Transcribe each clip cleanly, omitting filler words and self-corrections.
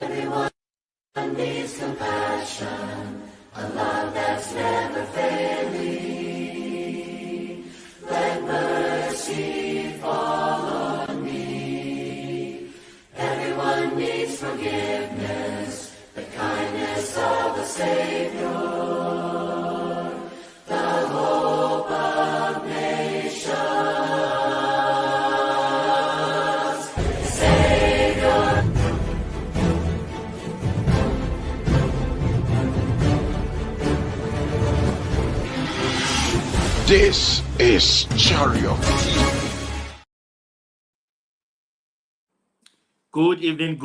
Everyone needs compassion, a love that's never failing. Let mercy fall on me. Everyone needs forgiveness, the kindness of the Savior, the hope of nations. Savior. This is Chariot. Good evening,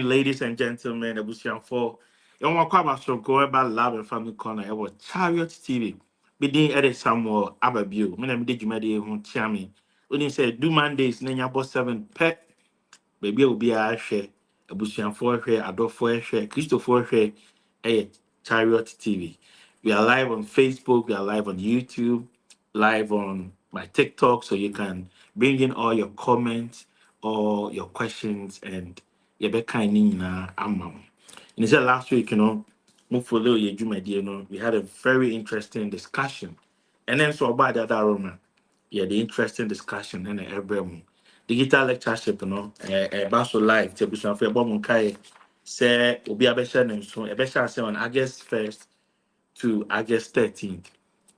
ladies and gentlemen. Ebusian for you want to come from go about love and family corner. I was Chariot TV. Bidin edit Samuel Ababu. Me na me de jumadi ho tiami. Oni say do Mondays na nya 7 pet. Baby will be a share. Ebusian for share, Adolfo share, Christopher share. Chariot TV. We are live on Facebook. We are live on YouTube. Live on my TikTok, so you can bring in all your comments or your questions and you be kind na amam. And he said last week, move for little we had a very interesting discussion. And then so about that Roma, the interesting discussion and every digital lectureship, Basso live, Tebusan for Bomunkai, say, Obi Abesha and so Abesha say on August 1st to August 13th.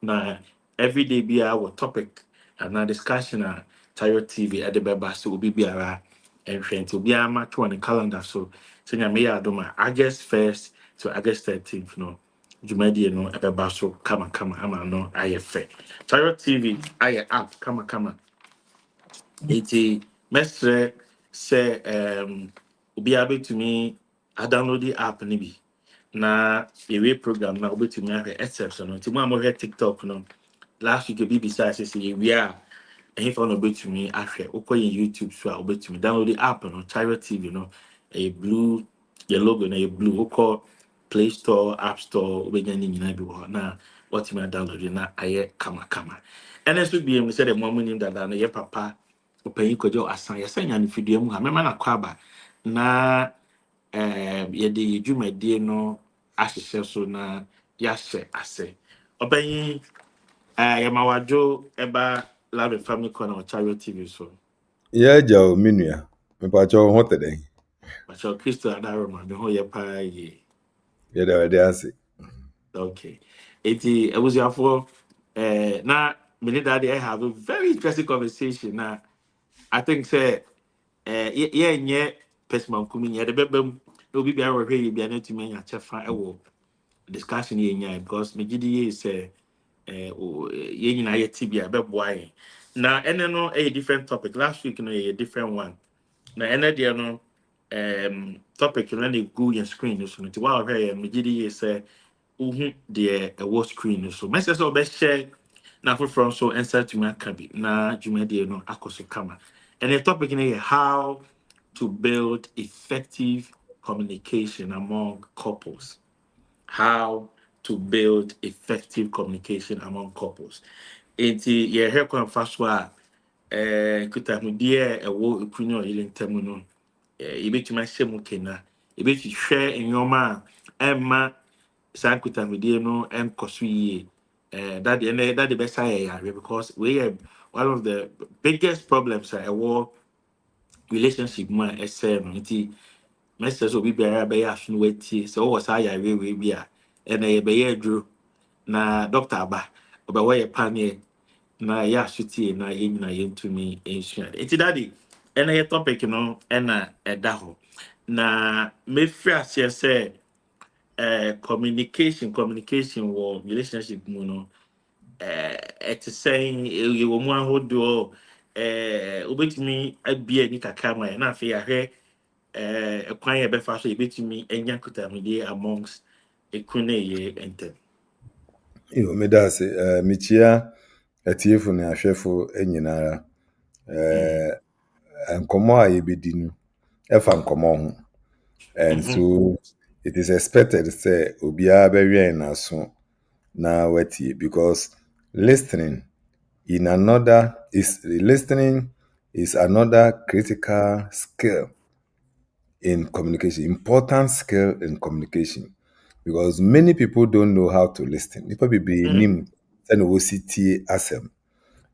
Now, every day be our topic and our discussion at Tayo TV at the Bebas will be our and to be a match on the calendar. So, Senya Maya Doma, August 1st to August 13th. No, Jumadi, no, at the Basso, come, ama, no, I have fair. Tayo TV, I app, come. Iti mestre say obi abetumi a download the app ni bi na yewe program na obetumi ahwe exception no ti mo amhwe TikTok no last week bi bisa say yewe a ehim for no obetumi ahwe ukoye YouTube so a obetumi download the app no Chariot TV no a blue your logo na a blue uko Play Store, App Store, obenya ni nyina bi ho na what me download na aye kama. And as we be said the moment that na ye papa opanyi kodwo asan yɛsɛ nya no fidua mu ha mɛma na kwaba na yɛde dwumadie no ahyehyɛ so na yɛahyɛ ase ɔpanyi yɛma wadwo ɛba Love Family Corner Chariot TV so Yeah, Joe, Minia. Me pacho ho tede. pakyɛ Kristo adaroma me ho yɛ paa yie Yeah, there ase. okay eti abusuafoɔ na me ne daddy I have a very interesting conversation na I think say yɛnyɛ personal kumi yɛde bɛba mu na obi biara wɔhwɛ yɛ bia na atumi anya kyɛfa ɛwɔ discussion yɛnya because megye di yie sɛ yɛn nyinaa yɛte bi a ɛbɛboa yɛn na ɛne no ɛyɛ different topic last week no yɛyɛ different one na ɛne deɛ no topic no na ɛgu yɛn screen no so no nti woahwɛ yɛ megye di yie sɛ wohu deɛ ɛwɔ screen no so mɛsɛ sɛ wobɛhyɛ na foforɔ nso ɛnsa tumi aka bi na dwumadie no akɔ so kama and the topic no yɛ how to build effective communication among couples. How to build effective communication among couples. Enti ye hear kwan fa so a kutahodie ɛwɔ ekunu ɔyere ntam no yɛbɛtumi ahyɛ mu kena yɛbɛhwehwɛ nneɛma a ɛmma saa kutahodie no ɛnkɔ so yie that the best yare because we are one of the biggest problems a ɛwɔ relationship mu a ɛsɛɛ no nti mɛsɛ sɛ obi biara bɛyɛ aso no watie sɛ wowɔ saa yareɛ bi a ɛnɛ yɛbɛyɛ aduro na doctor aba ɔbɛwɔ yɛ paneɛ na yɛ aso tie na yɛn nyinaa yɛntumi nsua nti dade ɛnɛ yɛ topic no ɛna ɛda hɔ na mɛfiri aseɛ sɛ communication wɔ relationship mu no ɛte sɛn yɛwɔ mu ahodoɔ wobɛtumi abie ani kakra ma yɛ na afei yɛahwɛ ɛkwan yɛ bɛfa so yɛbɛtumi anya nkutahodie amongst ɛku ne yɛ ntam Yo, me da ase. Michia atiefo ne ahwɛfo nyinara. Nkɔmɔ a yɛbɛdi no ɛfa nkɔmɔ ho. And so it is expected say obiara bɛwɛn n'aso na watie because listening is another critical skill in communication, important skill in communication, because many people don't know how to listen. People be nim send OCT asem.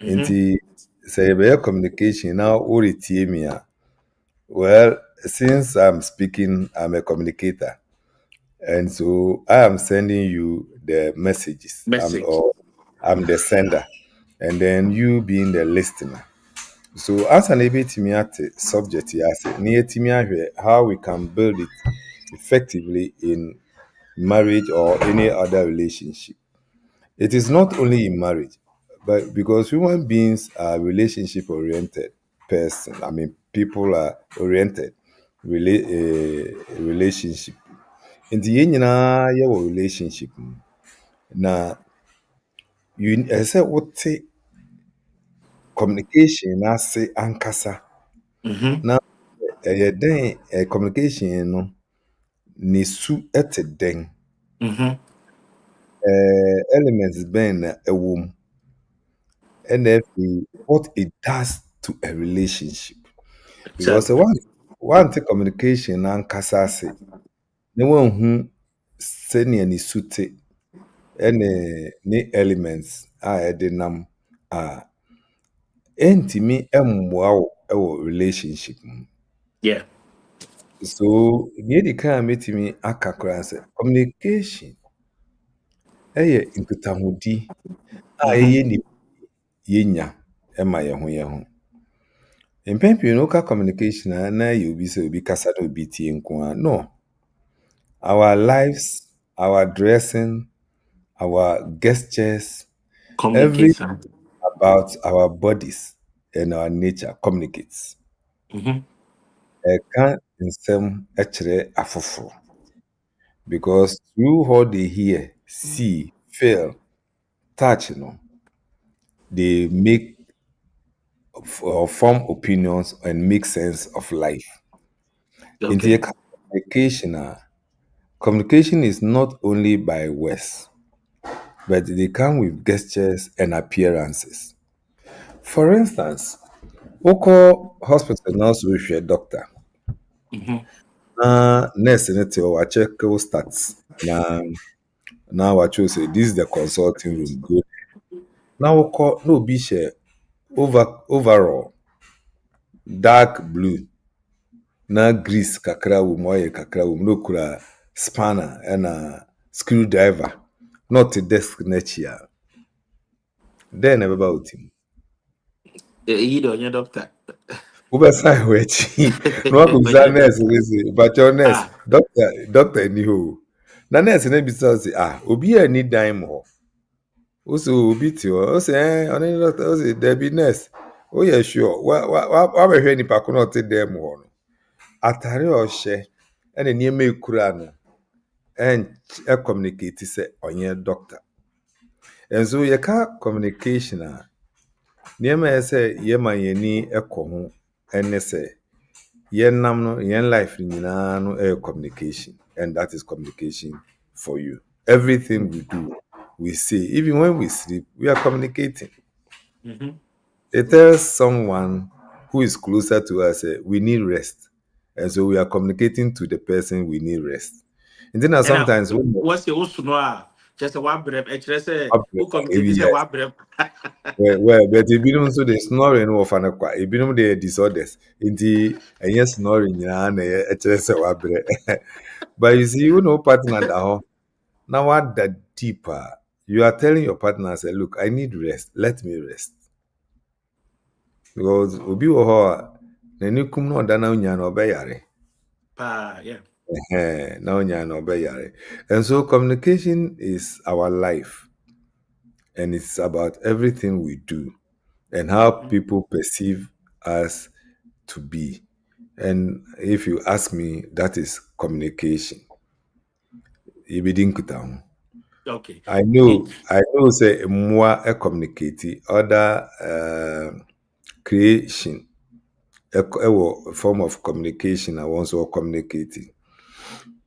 Inti say be communication now or me. Well, since I'm speaking, I'm a communicator. And so I am sending you the messages. Message. I'm the sender. And then you being the listener. So as an ABTMIAT subject here, I say, near Timia, how we can build it effectively in marriage or any other relationship. It is not only in marriage, but because human beings are relationship oriented person. I mean, people are oriented relationship. Nti yɛn nyinaa yɛwɔ relationship mu. Na ɛsɛ sɛ wote communication n'ase ankasa. Na ɛyɛ dɛn communication no ne su ɛte dɛn. Elements bɛn na ɛwɔ mu. Ɛna afei what it does to a relationship. Because one te communication n'ankasa ase na wanhu sɛnea ne su te ɛne ne elements a ɛde nam a ɛntumi ɛmmoa wo ɛwɔ relationship mu. Yeah. So nea di kan a metumi aka koraa sɛ communication ɛyɛ nkitahodie a ɛyɛ ni yɛnya ɛma yɛn ho. Mpɛn pii no woka communication a na yɛ obi sɛ obi kasa na obi tie nko a. No. Our lives, our dressing, our gestures, everything Communication. about our bodies and our nature communicates. Ɛka nsɛm ɛkyerɛ afoforo. Because through what they hear, see, feel, touch, they make or form opinions and make sense of life. In the communication is not only by words, but they come with gestures and appearances. For instance, local hospital nurse will share doctor. Nurse in it or check stats. Now I choose say this is the consulting room. Good. Now we call no be share overall dark blue. Na grease kakra wom oil kakra wom no kura spanner and a screwdriver. Not a desk next Then about him. You don't, your doctor. Oversight wechi. No go But be your nurse doctor. we say, but your nurse, Ah, doctor ni ho. Na nurse na be say obi a need dime ho. Also obi ti o say oni doctor o say there be nurse. Oh yeah sure. Wa be hwe nipa ko na te dem ho no. Atare ohye ene niema ekura no. And communicate say onye doctor. And so you can communication niema say yema yeni ekọ ho ene say yenam no yen life nyina no communication, and that is communication for you. Everything we do, we say, even when we sleep, we are communicating. It tells someone who is closer to us we need rest, and so we are communicating to the person we need rest. And then and now, sometimes what's your Usuna? Just a one breath. Actually, say, who communicate say yes. one breath. Well, but ebinom so they snoring wɔ fa no kwa. Ebinom de disorders. Nti ɛnyɛ snoring nyinaa na ɛkyerɛ sɛ wabrɛ. But you see, you know partner da hɔ. Now what that deeper, you are telling your partner, say, look, I need rest. Let me rest. Because obi wɔ hɔ a n'ani kum na ɔda na onya na ɔbɛyare. Yeah. Na onya na ɔbɛyare. And so communication is our life. And it's about everything we do and how people perceive us to be. And if you ask me, that is communication. Okay. I know say more communicate other creation a form of communication I want to communicating.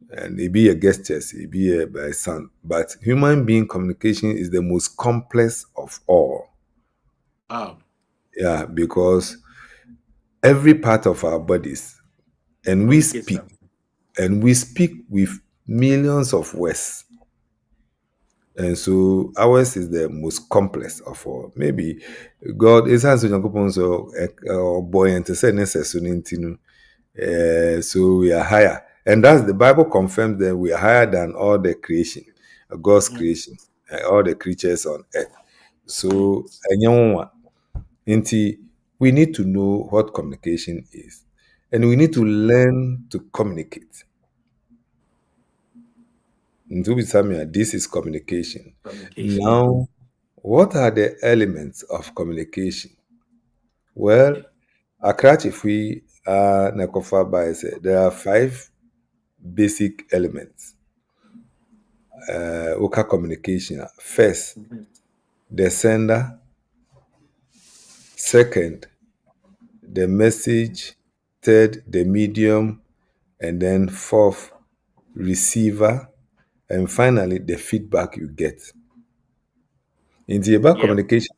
And it be a gestures, it be a by sound. But human being communication is the most complex of all. Oh. Yeah, because every part of our bodies and we speak, Communication. with millions of words. And so ours is the most complex of all. Maybe God is answering so boy and to say necessary. So we are higher. And that's the Bible confirms that we are higher than all the creation, God's creation, all the creatures on earth. So we need to know what communication is. And we need to learn to communicate. This is communication. Communication. Now, what are the elements of communication? Well, Akrachifui Nakofa Bai said there are 5 basic elements. Oka communication. First, the sender. Second, the message. Third, the medium. And then fourth, receiver. And finally, the feedback you get. In the about Yep. communication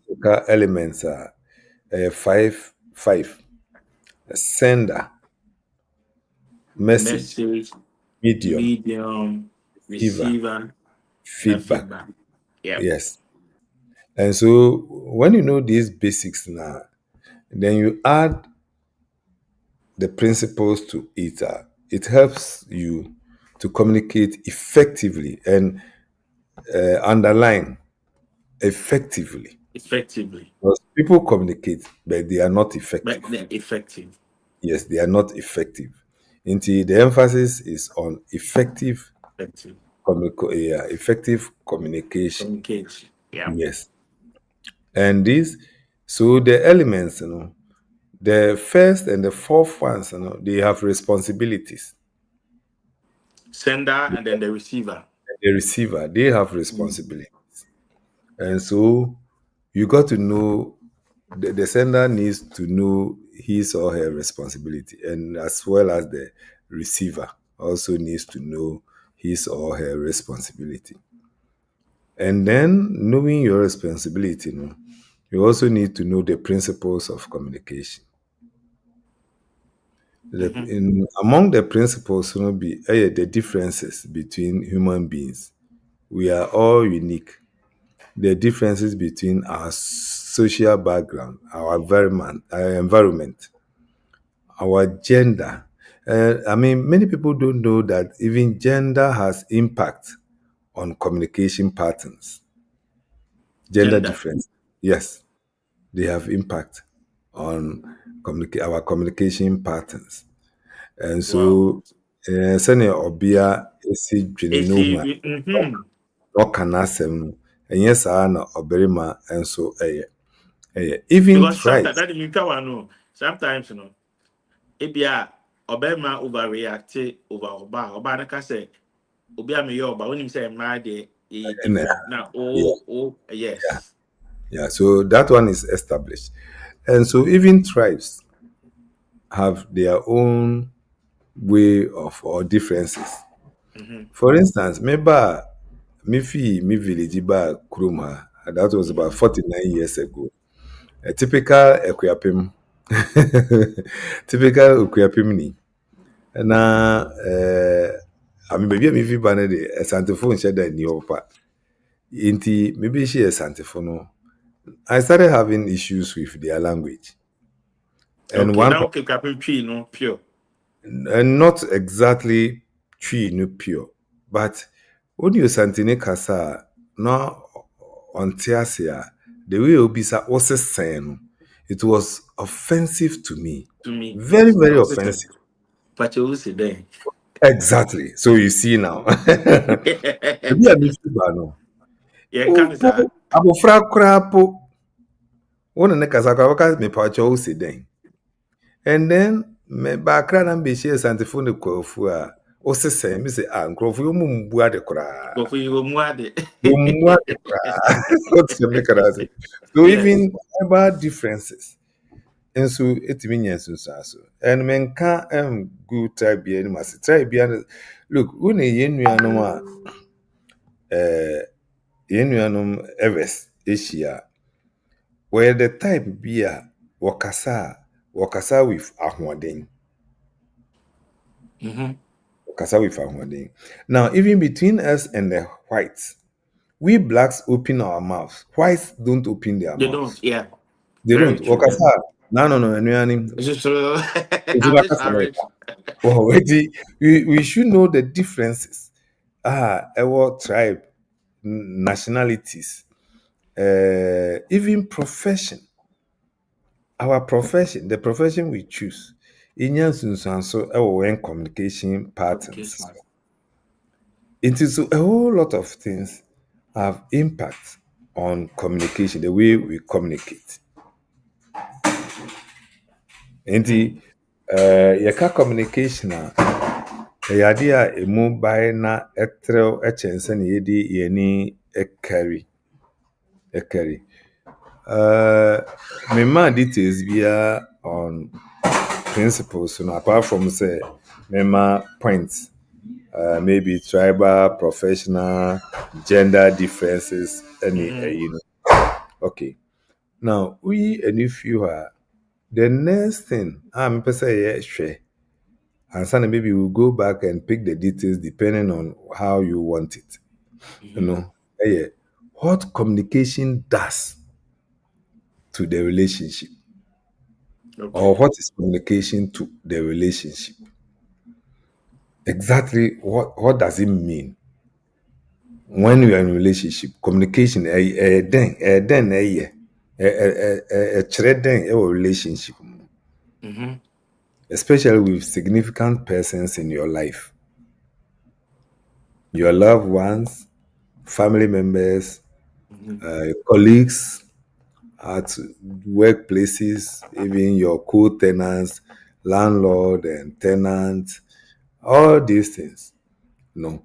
elements are five. Sender, message, Message, medium, medium, receiver, receiver, and feedback. feedback. Yep. Yes. And so when you know these basics now, then you add the principles to it. It helps you to communicate effectively and underline effectively. Effectively. Because people communicate, but they are not But effective. they're effective. Yes, they are not effective. Until the emphasis is on effective Effective. effective communication. Communication. Yeah. Yes. And so the elements, the first and the fourth ones, they have responsibilities. Sender and then the receiver. The receiver, they have responsibility. And so you got to know the sender needs to know his or her responsibility, and as well as the receiver also needs to know his or her responsibility. And then knowing your responsibility, you also need to know the principles of communication. Among the principles, be the differences between human beings. We are all unique. The differences between our social background, our environment, our gender. Many people don't know that even gender has impact on communication patterns. Gender Gender. difference, yes, they have impact on our communication patterns. And Wow. so, sɛnea ɔbea esi dwene ne ho a Mm-hmm. ɔka n'asɛm no, ɛnyɛ saa na ɔbarima nso ɛyɛ. Even Because sometimes tribes, that means I know. Sometimes it be a obema overreact over oba naka say obi am your oba when him say mad and, different. Now yeah, yes. yeah. So that one is established, and so even tribes have their own way of or differences. Mm-hmm. For instance, maybe me village ba kurom ha, that was about 49 years ago. A typical Ekuyapim, typical Ekuyapim ni. Na baby a me fi ba no de asantefo nhyɛ da ni hɔ pa. Inti maybe she asantefo no. I started having issues with their language. And Okay, one now okay, captain tree no pure. and not exactly tree no pure, but when you santine kasa no on tiasia, the way obisa was saying, it was offensive to me. To me, Very, yes. very Also say, offensive. but you will see there. Exactly. So you see now. Maybe I miss you, but no. Yeah, Oh, can say abofra krapo. One ne kasa kwa waka me pa cho si den. And then me ba kra na be share santifo ne kwafu a o sese me say nkrofo yo mumbu ade kra. go for you more. Yo mumbu ade kra. What's the make that say? So Yes. even about differences. And so it means so. And men can good try be any mas try be look, when a yenuanom yenuanom Evers Asia where the type be a wakasa with ahoɔden. Kasa with ahoɔden. Now, even between us and the whites, we blacks open our mouths. Whites don't open their They don't. mouths. Yeah. They Very don't. true. Okasa. No. Anuani. This is true. Ejima Average, kasa na average. ɛka. Oh, we should know the differences. Our tribe, nationalities, even profession. Our profession, the profession we choose, inyansunsanso when communication patterns. Communication. It is a whole lot of things have impact on communication, the way we communicate. Nti yɛka communication a ɛyɛ ade a ɛmu bae na ɛtrɛw ɛkyɛn sɛ na yɛde yɛni ɛkari. Mema details biara on principles, apart from say mema points, maybe tribal, professional, gender differences, any. Okay. Now we and if you are the next thing I'm say yeah sure. And so maybe we'll go back and pick the details depending on how you want it. You know, yeah. What communication does to the relationship, or Okay. what is communication to the relationship? Exactly what does it mean when you are in a relationship? Communication, then a relationship, especially with significant persons in your life, your loved ones, family members, colleagues at workplaces, even your co-tenants, landlord and tenant, all these things. No.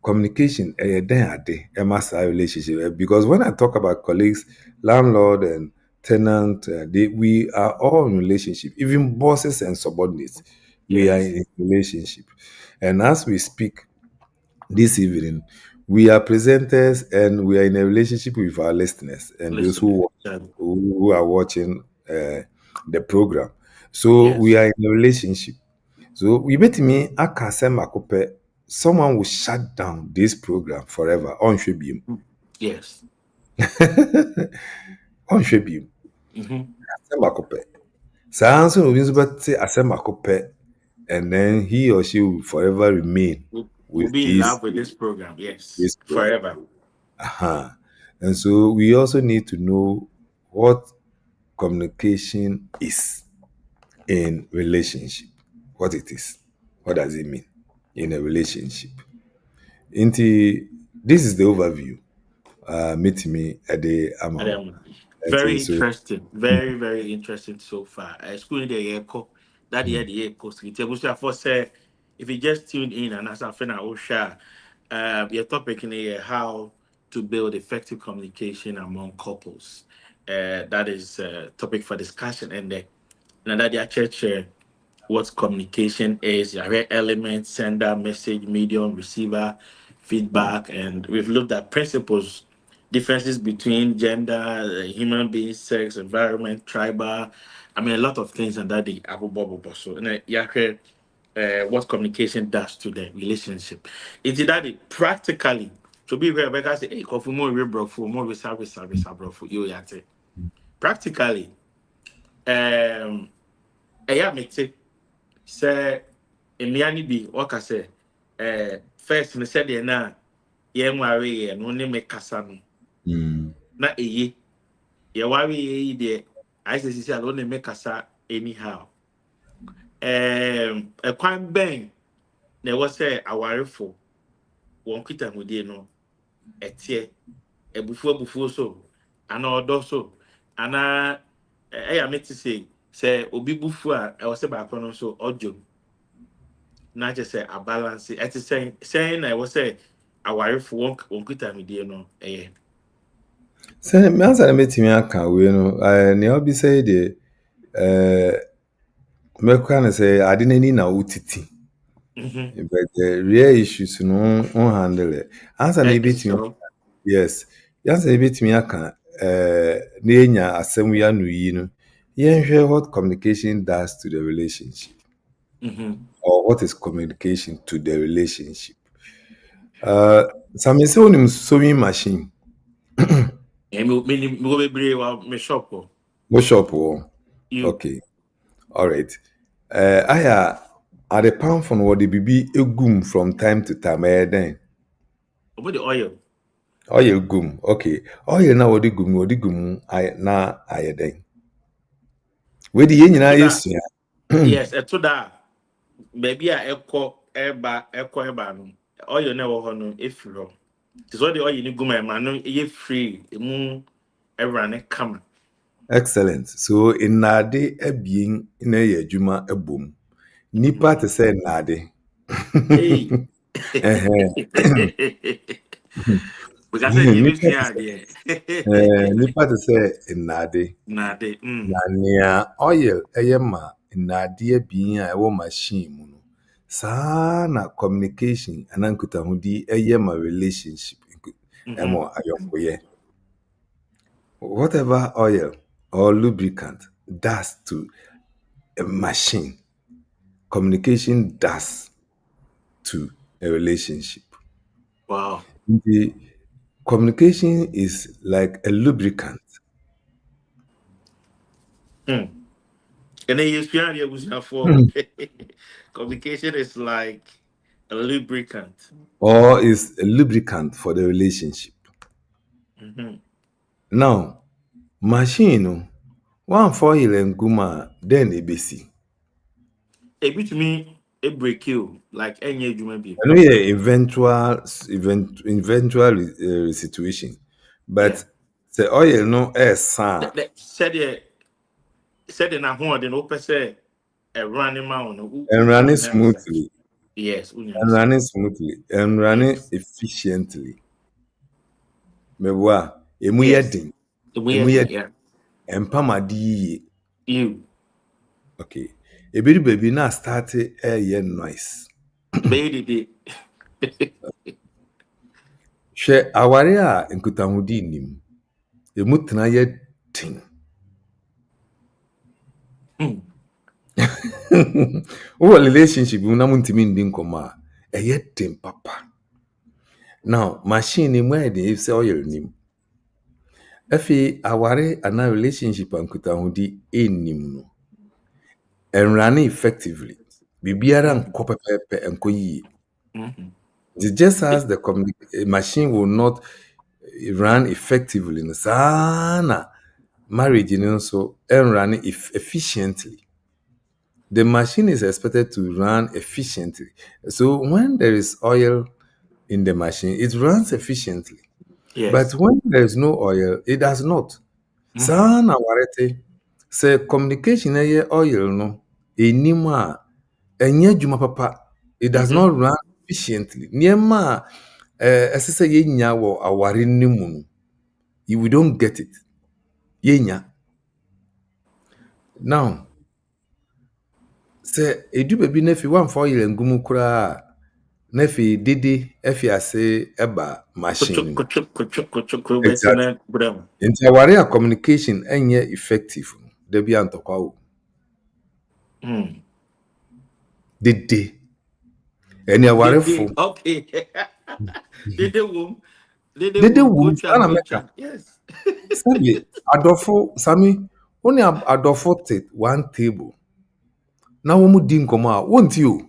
Communication, then a day, a master relationship. Because when I talk about colleagues, landlord and tenant, we are all in relationship. Even bosses and subordinates, we are Yes. in relationship. And as we speak this evening, we are presenters and we are in a relationship with our listeners and those Listen. who are watching the program. So we Yes. are in a relationship. So we bet me someone will shut down this program forever. On should be Yes. on should be Mm-hmm. Sounds but say and then he or she will forever remain We'll with be in love with this program. Yes. this program. Forever. And so we also need to know what communication is in relationship. What it is. What does it mean in a relationship? This is the overview. Meet me at the amount. Very So interesting. Very, very interesting so far. School in the echo. That year the echo. For say if you just tune in and as I find out share your topic in here how to build effective communication among couples. That is topic for discussion and that their church what communication is, your element, sender, message, medium, receiver, feedback, and we've looked at principles, differences between gender, human beings, sex, environment, tribal. I mean, a lot of things, and that the Abu Bobo. So, and yeah, what communication does to the relationship. It's that it practically to be where Rebecca say, hey, coffee more real for more service, bro, you yate. Practically, yeah, me take. Sɛ mmea no bi wɔka sɛ first no sɛdeɛ no a yɛnwareeɛ no ne me kasa no na ɛye yɛwareeɛ yi deɛ ayɛ sɛ sisi a no ne me kasa anyhow ɛkwan bɛn na ɛwɔ sɛ awarefo wɔn nkitahodie no ɛteɛ abufuo so anaa ɔdɔ so anaa ɛyɛ a mete sɛ obi bufu a ɛwɔ sɛ baako no nso ɔdwo na kyerɛ sɛ abalance ɛte sɛn na ɛwɔ sɛ awarefo wɔn nkitahodie no ɛyɛ. say me answer na metimi aka we no ne obi say de mekwa na say ade nani na utiti. But the real issues no on handle it. Answer na betimi. So Yes. Answer na betimi aka na enya asem ya no yi no. Yenhwe what communication does to the relationship. or what is communication to the relationship? Some say on sewing machine. Me go be brave me shop. What shop? Oh, You okay, all right. I at the pound from what the BB egum from time to time. Then about the oil. oil gum. Okay, oil now what the gum. I then. Where the yen To is that, yes, to that. Baby, a eba no. Oil na wo ho no efiri. So the oil ni guma ma no e free emu everane come. excellent. So in nade being in a juma a boom. Nipa to say nade. Hey. Because I say you Nipa see to how say there. nipa to say nade. Nah, they. Na nea oil ma nade being a ɛwɔ machine mu no. Saa na communication anankutahudi ma relationship. Emo ayomboye. Whatever oil or lubricant does to a machine, communication does to a relationship. Wow. The communication is like a lubricant Hmm. And then you speak here was for communication is like a lubricant. or is a lubricant for the relationship. Mm-hmm. Now, machine, no, one for and guma, then ABC. A bit to me, a break you like any human being. I know yeah, eventual situation, Yeah. but the oil no air sa That said in a home, then open say a running mound. and running smoothly, Yes, and running smoothly, and running yes, efficiently. Mebwa, emu yes. yedin, The weird emu thing, yedin, yeah. empamadi. You, Okay. Ebiri baby na start air noise. baby, Hwɛ aware a nkutahudi nim. Emu tena yɛ den. Wowɔ relationship mu na montimi ndi nkɔmmɔ a, ɛyɛ den papa. Now, machine ni mu ayɛ den sɛ ɔyɛ nim. Afei, aware anaa relationship a nkutahudi ɛnnim no, ɛnrane effectively. Biribiara nkɔ pɛpɛɛpɛ, nkɔ yie. It's just as the machine will not run effectively. No, saa na marriage no nso run efficiently. The machine is expected to run efficiently. So when there is oil in the machine, it runs efficiently. But yes. when there is no oil, it does not. Saa na warete. Sɛ communication ɛyɛ oil no, enim a ɛnyɛ adwuma papa. It does not run efficiently. Nneɛma a ɛsɛ sɛ yɛnya wɔ aware no mu no, we don't get it. Yɛnya. Now, sɛ edu baabi na afei wamfa oil angu mu koraa a, na afei dede afi ase ɛba machine no mu. Exactly. Nti aware a communication ɛnyɛ effective no, da bi antɔkwa wo. Dede. Ɛne awarefo. Okay. Did the womb? Did the Dede womb? wom Go ana go mɛka. Yes. Sɛbi adɔfo Sami, wo ne adɔfo te one table na wɔn mu di nkɔmmɔ a wonti o.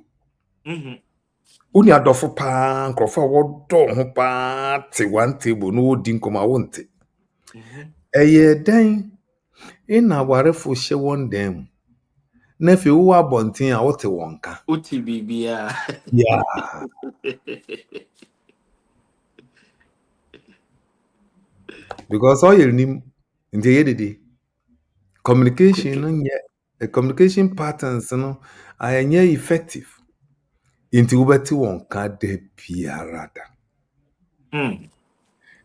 Wo ne adɔfo paa nkurɔfo a wɔdɔ ho paa te one table na wɔdi nkɔmmɔ a wonte. Ɛyɛ dɛn na awarefo hyɛ wɔn dan mu na afei wowɔ abɔnten a wote wɔn ka. Uti bibia. Yeah. Because oil nim nti ɛyɛ dede. Communication no nyɛ the communication patterns no ɛnyɛ effective. Nti wobɛte wɔn ka da biara da.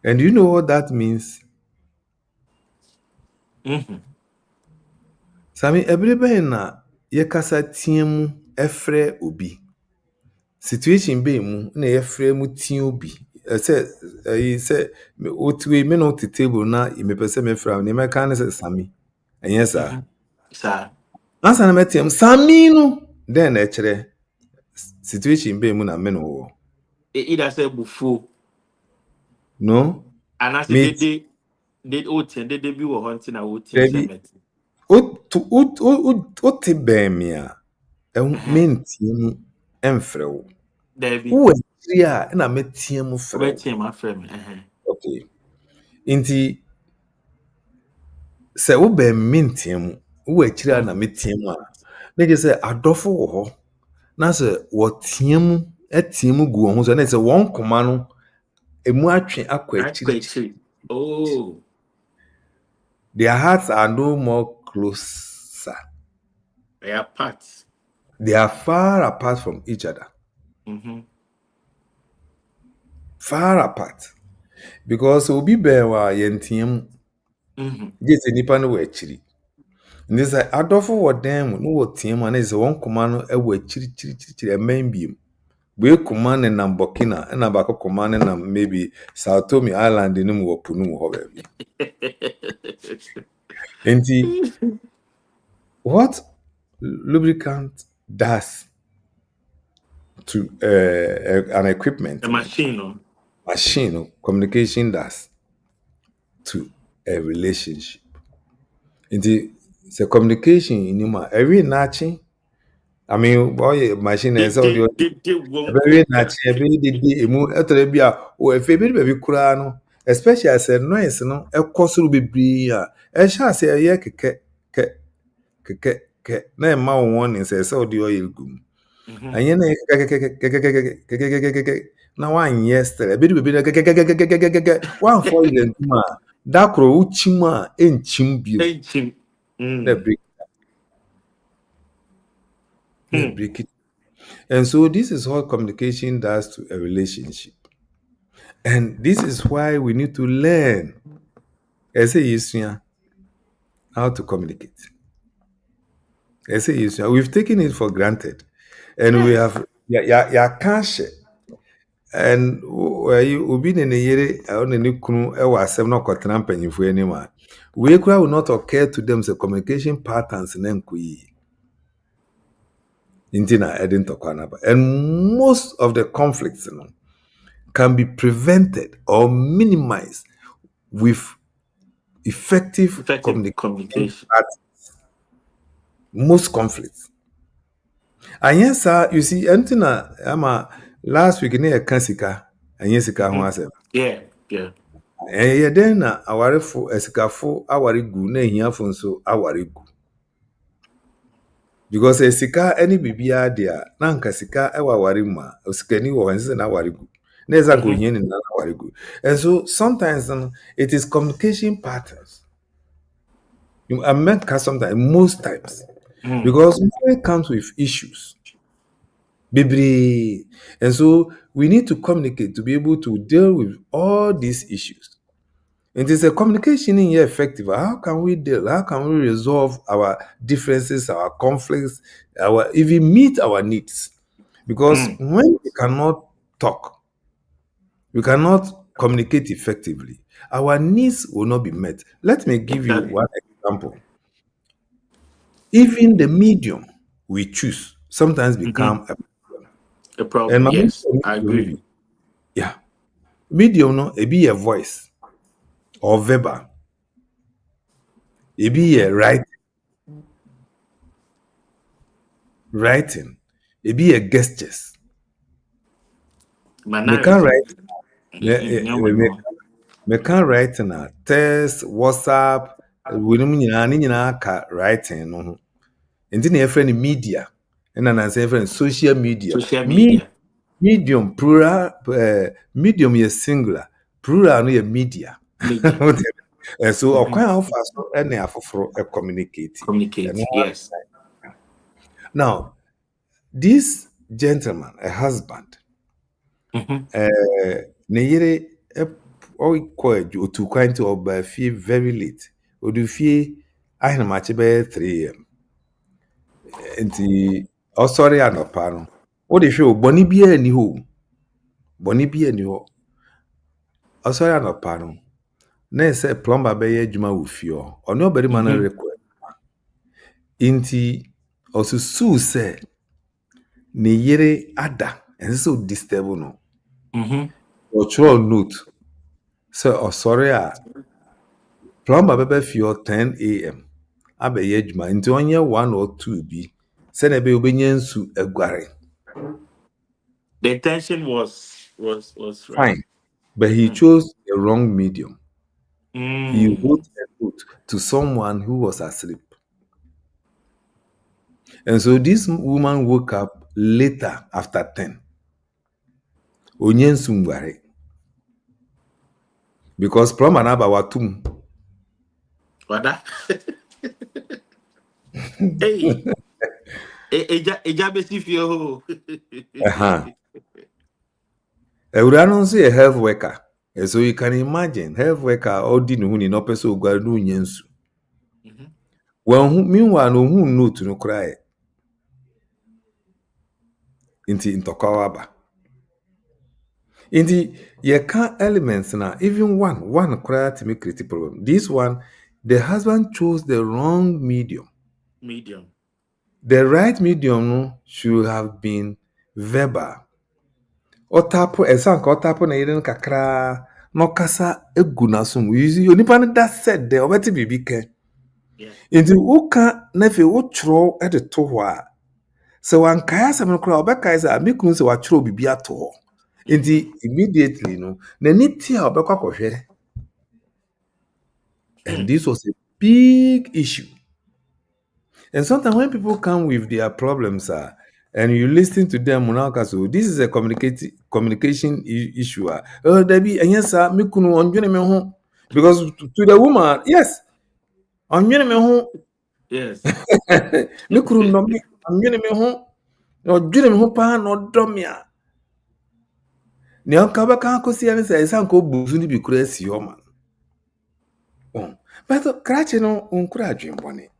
And you know what that means? Sami, ɛbere bɛn na yɛkasa tea mu ɛfrɛ obi. Situation bɛn mu na yɛfrɛ mu tea obi. Sɛ wotiwe me no te table na mepɛ sɛ mefrɛ ne mɛka ne sɛ Sami. Ɛnyɛ saa. Sir. Ansa na mɛteam Sami no, then na ɛkyerɛ situation be mu na me no wo. Either say buffo. No? And I said, Me they oten, they be were hunting a oten Debbie, summit. o te ben me a. Mentie mu emfrɛ wo. There be Wo akyiri a na metie mu frɛ wo. over my friend. Okay. Nti sɛ wo bɛn mentie mu, wo akyiri a na metie mu a, na gye sɛ adɔfo wɔ hɔ. Na sɛ wɔtie mu, atie mu gu wɔn ho so, na sɛ wɔn koma no emu atwe akɔ I akyiri. quite oh, Their hearts are no more closer. they are parts. They are far apart from each other. Far apart. Because obi bɛn wa yɛntie mu. Gye sɛ nipa no wɔ akyiri. Nti sɛ adɔfo wɔ dan mu na wɔtie mu a na sɛ wɔn koma no wɔ akyirikyirikyiri ɛmɛn biem. Wei koma ne nam Burkina ɛna baako koma ne nam maybe Sao Tome Island no mu wɔ po no mu hɔ baabi. Nti what lubricant does to an equipment, A machine, machine, communication does to a relationship. Nti the communication in him every nachi. I mean, boy, machine is all the very nachi. Every day, emu etere bi a o efe bi be kura no, especially as a noise no, e kosuru bebre a, e sha se ye keke na e ma won ni se all the oil gum. Anye na na wan yesterday be be wan for you ma da kro uchim a enchim bio na break it. And so this is what communication does to a relationship. And this is why we need to learn as a Yisuya how to communicate. As a Yisuya, we've taken it for granted. And we have cash. And obi ne yere on ne kunu e wa asem na kwatena mpanyimfo anim a we will not occur to them the communication patterns na nkoyi intina edin tokwana. And most of the conflicts can be prevented or minimized with effective communication patterns. Most conflicts. And yes, sir, you see, antina ama last week near Kansika, and yes, yeah. Eh, then awarefo esikafo awarigu na ehiafo nso awarigu. Because esika any bibia dia na nka sika ewa awarimu a osikani wo hanse na awarigu. Na eza ko hien na awarigu. And so sometimes it is communication patterns. I meant sometimes, most times. Because it comes with issues. Bibri. And so we need to communicate to be able to deal with all these issues. It is a communication in here effective. How can we deal? How can we resolve our differences, our conflicts, even meet our needs? Because when we cannot talk, we cannot communicate effectively, our needs will not be met. Let me give you one example. Even the medium we choose sometimes become a problem. And yes, I agree. Yeah. Medium, no, it be a voice or verbal. It be a writing. It be a gestures. Me can write. Me can write in a text, WhatsApp. We don't mean any writing. No, and then your friend media, and then I say friend social media. Medium plural. Medium is singular. Plural no media. And so, I can't offer any for communicate. Yes. Now, this gentleman, a husband, ne to kind to feel very late. Or do feel I am much by 3 a.m. And oh sorry, I no pano. What if you Bonnie be any home? Bonnie be any home. Oh sorry, I no pano. Ne say plumber be juma with you or nobody man request. Inti also Sue said ne yere ada ɛnsɛ sɛ ɔdisturb no ɔtwerɛ note sɛ sorry plumber bɛbɛ fie 10 a.m. abɛyɛ adwuma nti ɔnyɛ 1 or 2 bi sɛnea ɛbɛyɛ obɛnya nsu aguare. The intention was right. Fine, but he chose the wrong medium. He Mm. wrote a note to someone who was asleep. And so this woman woke up later after 10. Onye nsu ngware. Because plumber na ba watum. What that? Hey, eja besi fie ho. Ewura no nso yɛ health worker. And so you can imagine health worker odi ne ho ni no person ogware no onye nsu. Meanwhile no hu note no cry. Inti ntɔkwa waba. Inti ye can elements na even one cry to make create problem. This one, the husband chose the wrong medium. The right medium no should have been verbal. Otapo esanka otapo na yire kakra no kasa egu na som. You see onipa no that said there obeti bibi ke. Inti uka na fe wo chro e de to ho a. Se wan kaya se me kra obeka se amikunu se wa chro bibi ato ho. Inti immediately no na niti a obekwa kohwe. And this was a big issue. And sometimes when people come with their problems, and you listen to them, so this is a communication issue. Oh, Debbie, and yes, sir, because to the woman, yes, on Yes. Mikuru no me, I'm me home, no dream who pan no domia. Nyankaba can't go see and say, Sanko Buzuni be crazy, your man. But cratching on encouraging bonnet.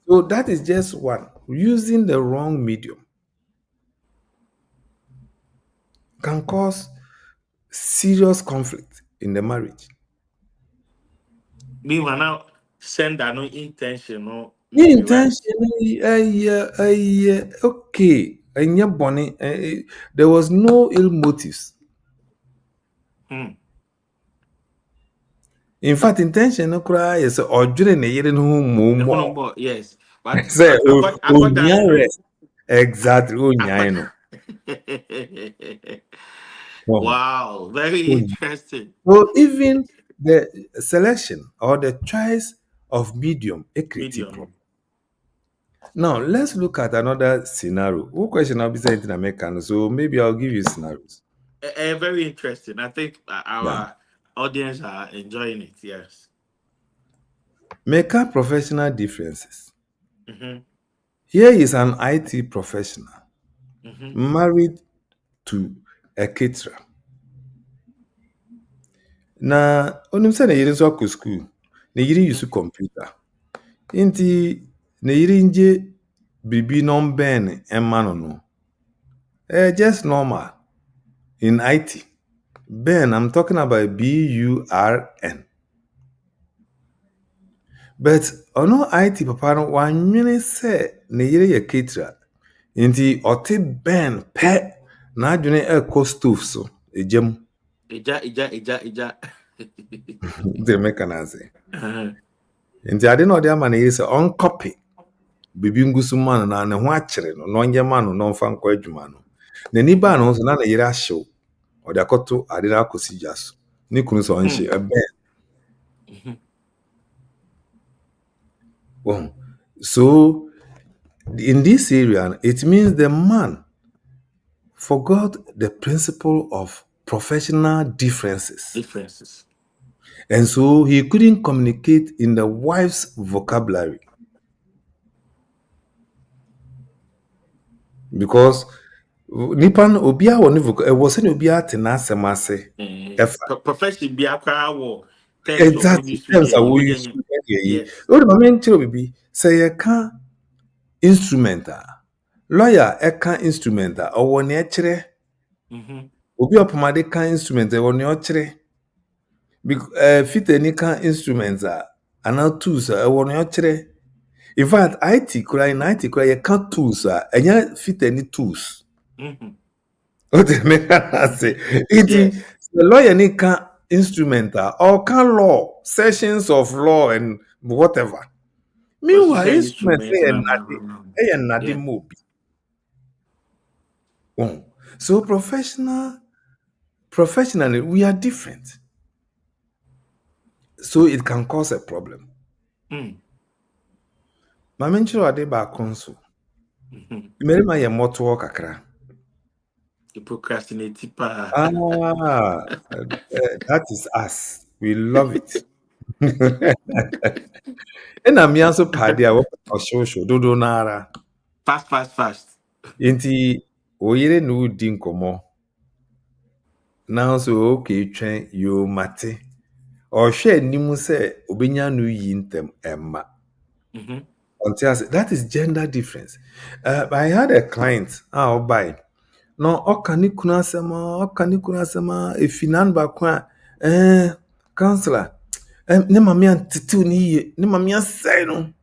So that is just one. Using the wrong medium can cause serious conflict in the marriage. Meanwhile, now send that no intentional. Intentionally, okay. There was no ill motives. In fact, intentional cry is or during a year no yes. But say rest. Exactly. Wow, very interesting. So even the selection or the choice of medium, a creative problem. Now let's look at another scenario. What question I'll be saying in American, so maybe I'll give you scenarios. Very interesting. I think our audience are enjoying it. Yes. Make up professional differences. Here is an IT professional married to a caterer. Na onim say na yiri so akọ school na yiri use computer. Inti na yiri nje bibi non ben emma no. Just normal in IT. Ben, I'm talking about BURN. But ono IT papa no wanwene say na yiri ye caterer. Inti ote Ben pe na adwene e stove so ejem. Ija. The mechanize. Nti ade na ode ama na yiri on copy bibi ngusu man na ne ho akere no no nye man no mfa nkọ adwuma no. Na ni ba no so na yiri ahyew. Ode akoto ade na akosi jaso. Ni kunu so onhye ben. Well, so in this area, it means the man forgot the principle of professional differences. And so he couldn't communicate in the wife's vocabulary. Because Nipan Obia was an Obia Tenasemase. Profession be a crowd. Exactly. Yes. Say a car instrumental. Lawyer a car instrumental or one chere. Obi opomade car instrumental or no chere. Fit any car instruments are tools or one chere. In fact, IT kura you can't tools and you fit any tools. Mhm. What they make say it is Yes. the lawyer need can instrumental or can law sessions of law and whatever. Because you Meanwhile, say instruments instruments and a nadi yeah. mobi. So professionally we are different. So it can cause a problem. Mm. My mention ade ba konso. Mm-hmm. Merima ye moto kakra. You procrastinate. Pa. That is us. We love it. And I'm also party a social dodo nara. Fast, fast, fast. Inti oyere no di nkomo. Now so okay twen yo mate. Or share nimu se obenya no yi ntem emma. Mm-hmm. Until that is gender difference. I had a client, buy. No, okani kuna sema, efinan ba kwa, counselor, ne mami antitu ni ye, ne mami ansay no.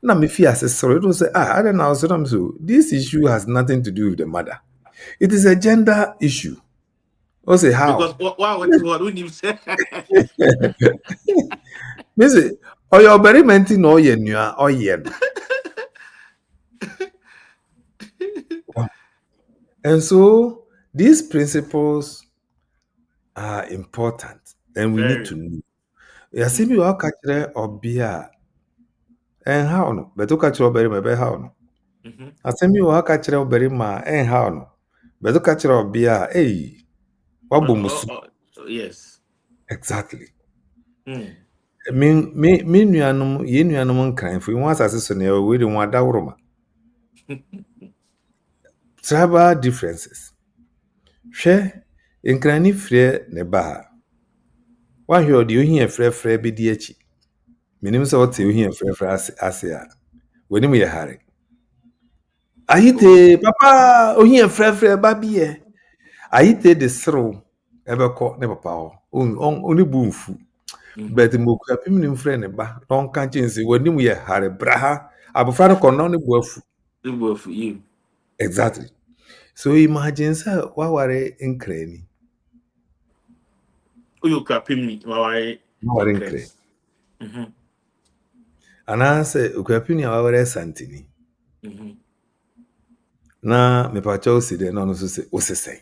Na me fi sorry, it was say, I don't know, so this issue has nothing to do with the mother. It is a gender issue. I say, Because how? what you want you say? Me say, or your very menti no ye nua, or ye no. And so, these principles are important and we need to Very. know. Yasi Mm-hmm. bi wa kachire obia en how no beto kachire obere mebe how no. Mm-hmm. Asemi wa kachire obere ma en how no. Beto kachire obia wabo musu. Yes. Exactly. Mm. Me nuanum ye nuanum nkran fu won asase so na we de won adawroma. Tribal differences. Hwɛ nkrani frɛ ne ba ha. Wahwɛ ɔde ohia frɛfrɛ bi di akyi. Menim sɛ ɔte ohia frɛfrɛ ase a. W'anim yɛ hare. Oh. Ayite papa ohia frɛfrɛ ba bi yɛ. Ayite de serew ɛbɛkɔ ne papa hɔ. Oni bu mfu. Mm-hmm. But mokua pim ne mfrɛ ne ba. Na ɔnka nkyɛn sɛ w'anim yɛ hare bra ha. Abofra no kɔ no ne bu afu. It work for you. Exactly. So imagine sɛ waware nkrani. Oh, you can pay me. Why? Waware Okay. nkrani. Mm-hmm. Anaasɛ okua pim ne waware santini. Mm-hmm. Na mepacha osi de na no so se osesɛn.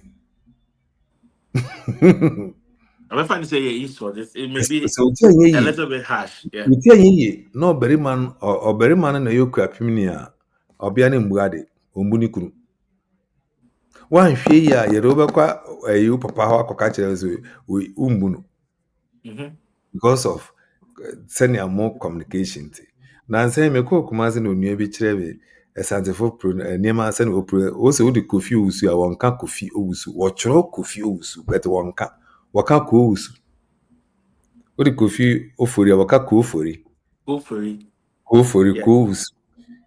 I'm finding say yeah, insult. It may be So otia nye a yi. little bit harsh. Yeah. Otia nye yi. Na oberima no na yokua pim ne a obia ne mbuade. Ombu ni kunu. Wanhwe yi a yɛde wobɛkwa ayi papa hɔ akɔka kyerɛ so umbu no Mm-hmm. because of sɛnea more communication te. Na nsɛn me kɔ kuma se na onua bi kyerɛ me ɛsantefo pro nneɛma sɛnea opro o se wode kofi owusu a wɔnka kofi owusu wɔkyerɛ kofi owusu but wɔka ko owusu wode kofi ofori a wɔka ko ofori Go for it. ko ofori Yeah. ko owusu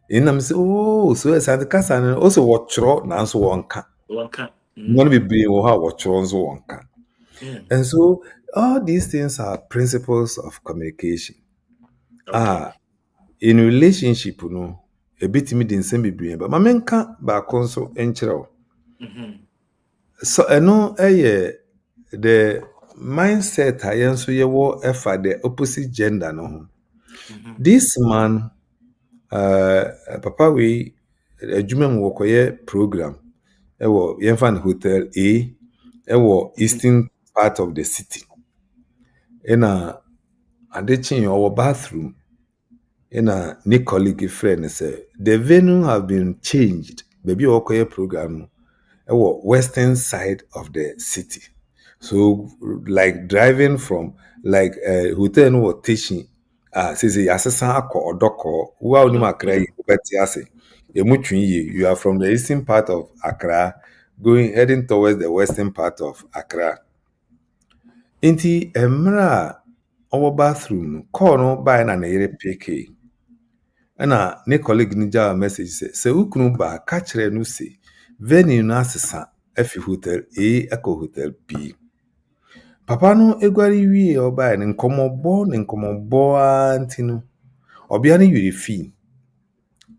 ɛnam sɛ so ɛsante kasa no o se wɔkyerɛ nanso wɔnka One can. nneɛma no bebree wɔ hɔ a wɔkyerɛ nso wɔnka. Mm. And so all these things are principles of communication. Okay. In relationship, a bit me din same be but my menka baako nso nkyerɛ wo. Mm-hmm. So the mindset a yɛn nso yɛwɔ ɛfa the opposite gender no ho. Mm-hmm. This man papa we adwuma mu wɔkɔyɛ program ɛwɔ yɛmfa no hotel A ɛwɔ eastern part of the city. Ɛna ade kyen ɔwɔ bathroom ɛna ne colleague friend say the venue have been changed baby okoye program no ɛwɔ western side of the city, so like driving from like hotel no wɔ station say asesa akɔ odoko wa onim Accra yi obeti ase emu twi yi you are from the eastern part of Accra heading towards the western part of Accra. Inti emra ɔwɔ bathroom no call no by na yere pk. Ɛna ne colleague no gyaa message sɛ wokunu ba ka kyerɛ no se venue no asesa afi hotel A akɔ hotel B. Papa no eguare wie ɔbaa ne nkɔmmɔbɔ a nti no ɔbea no yiri fi.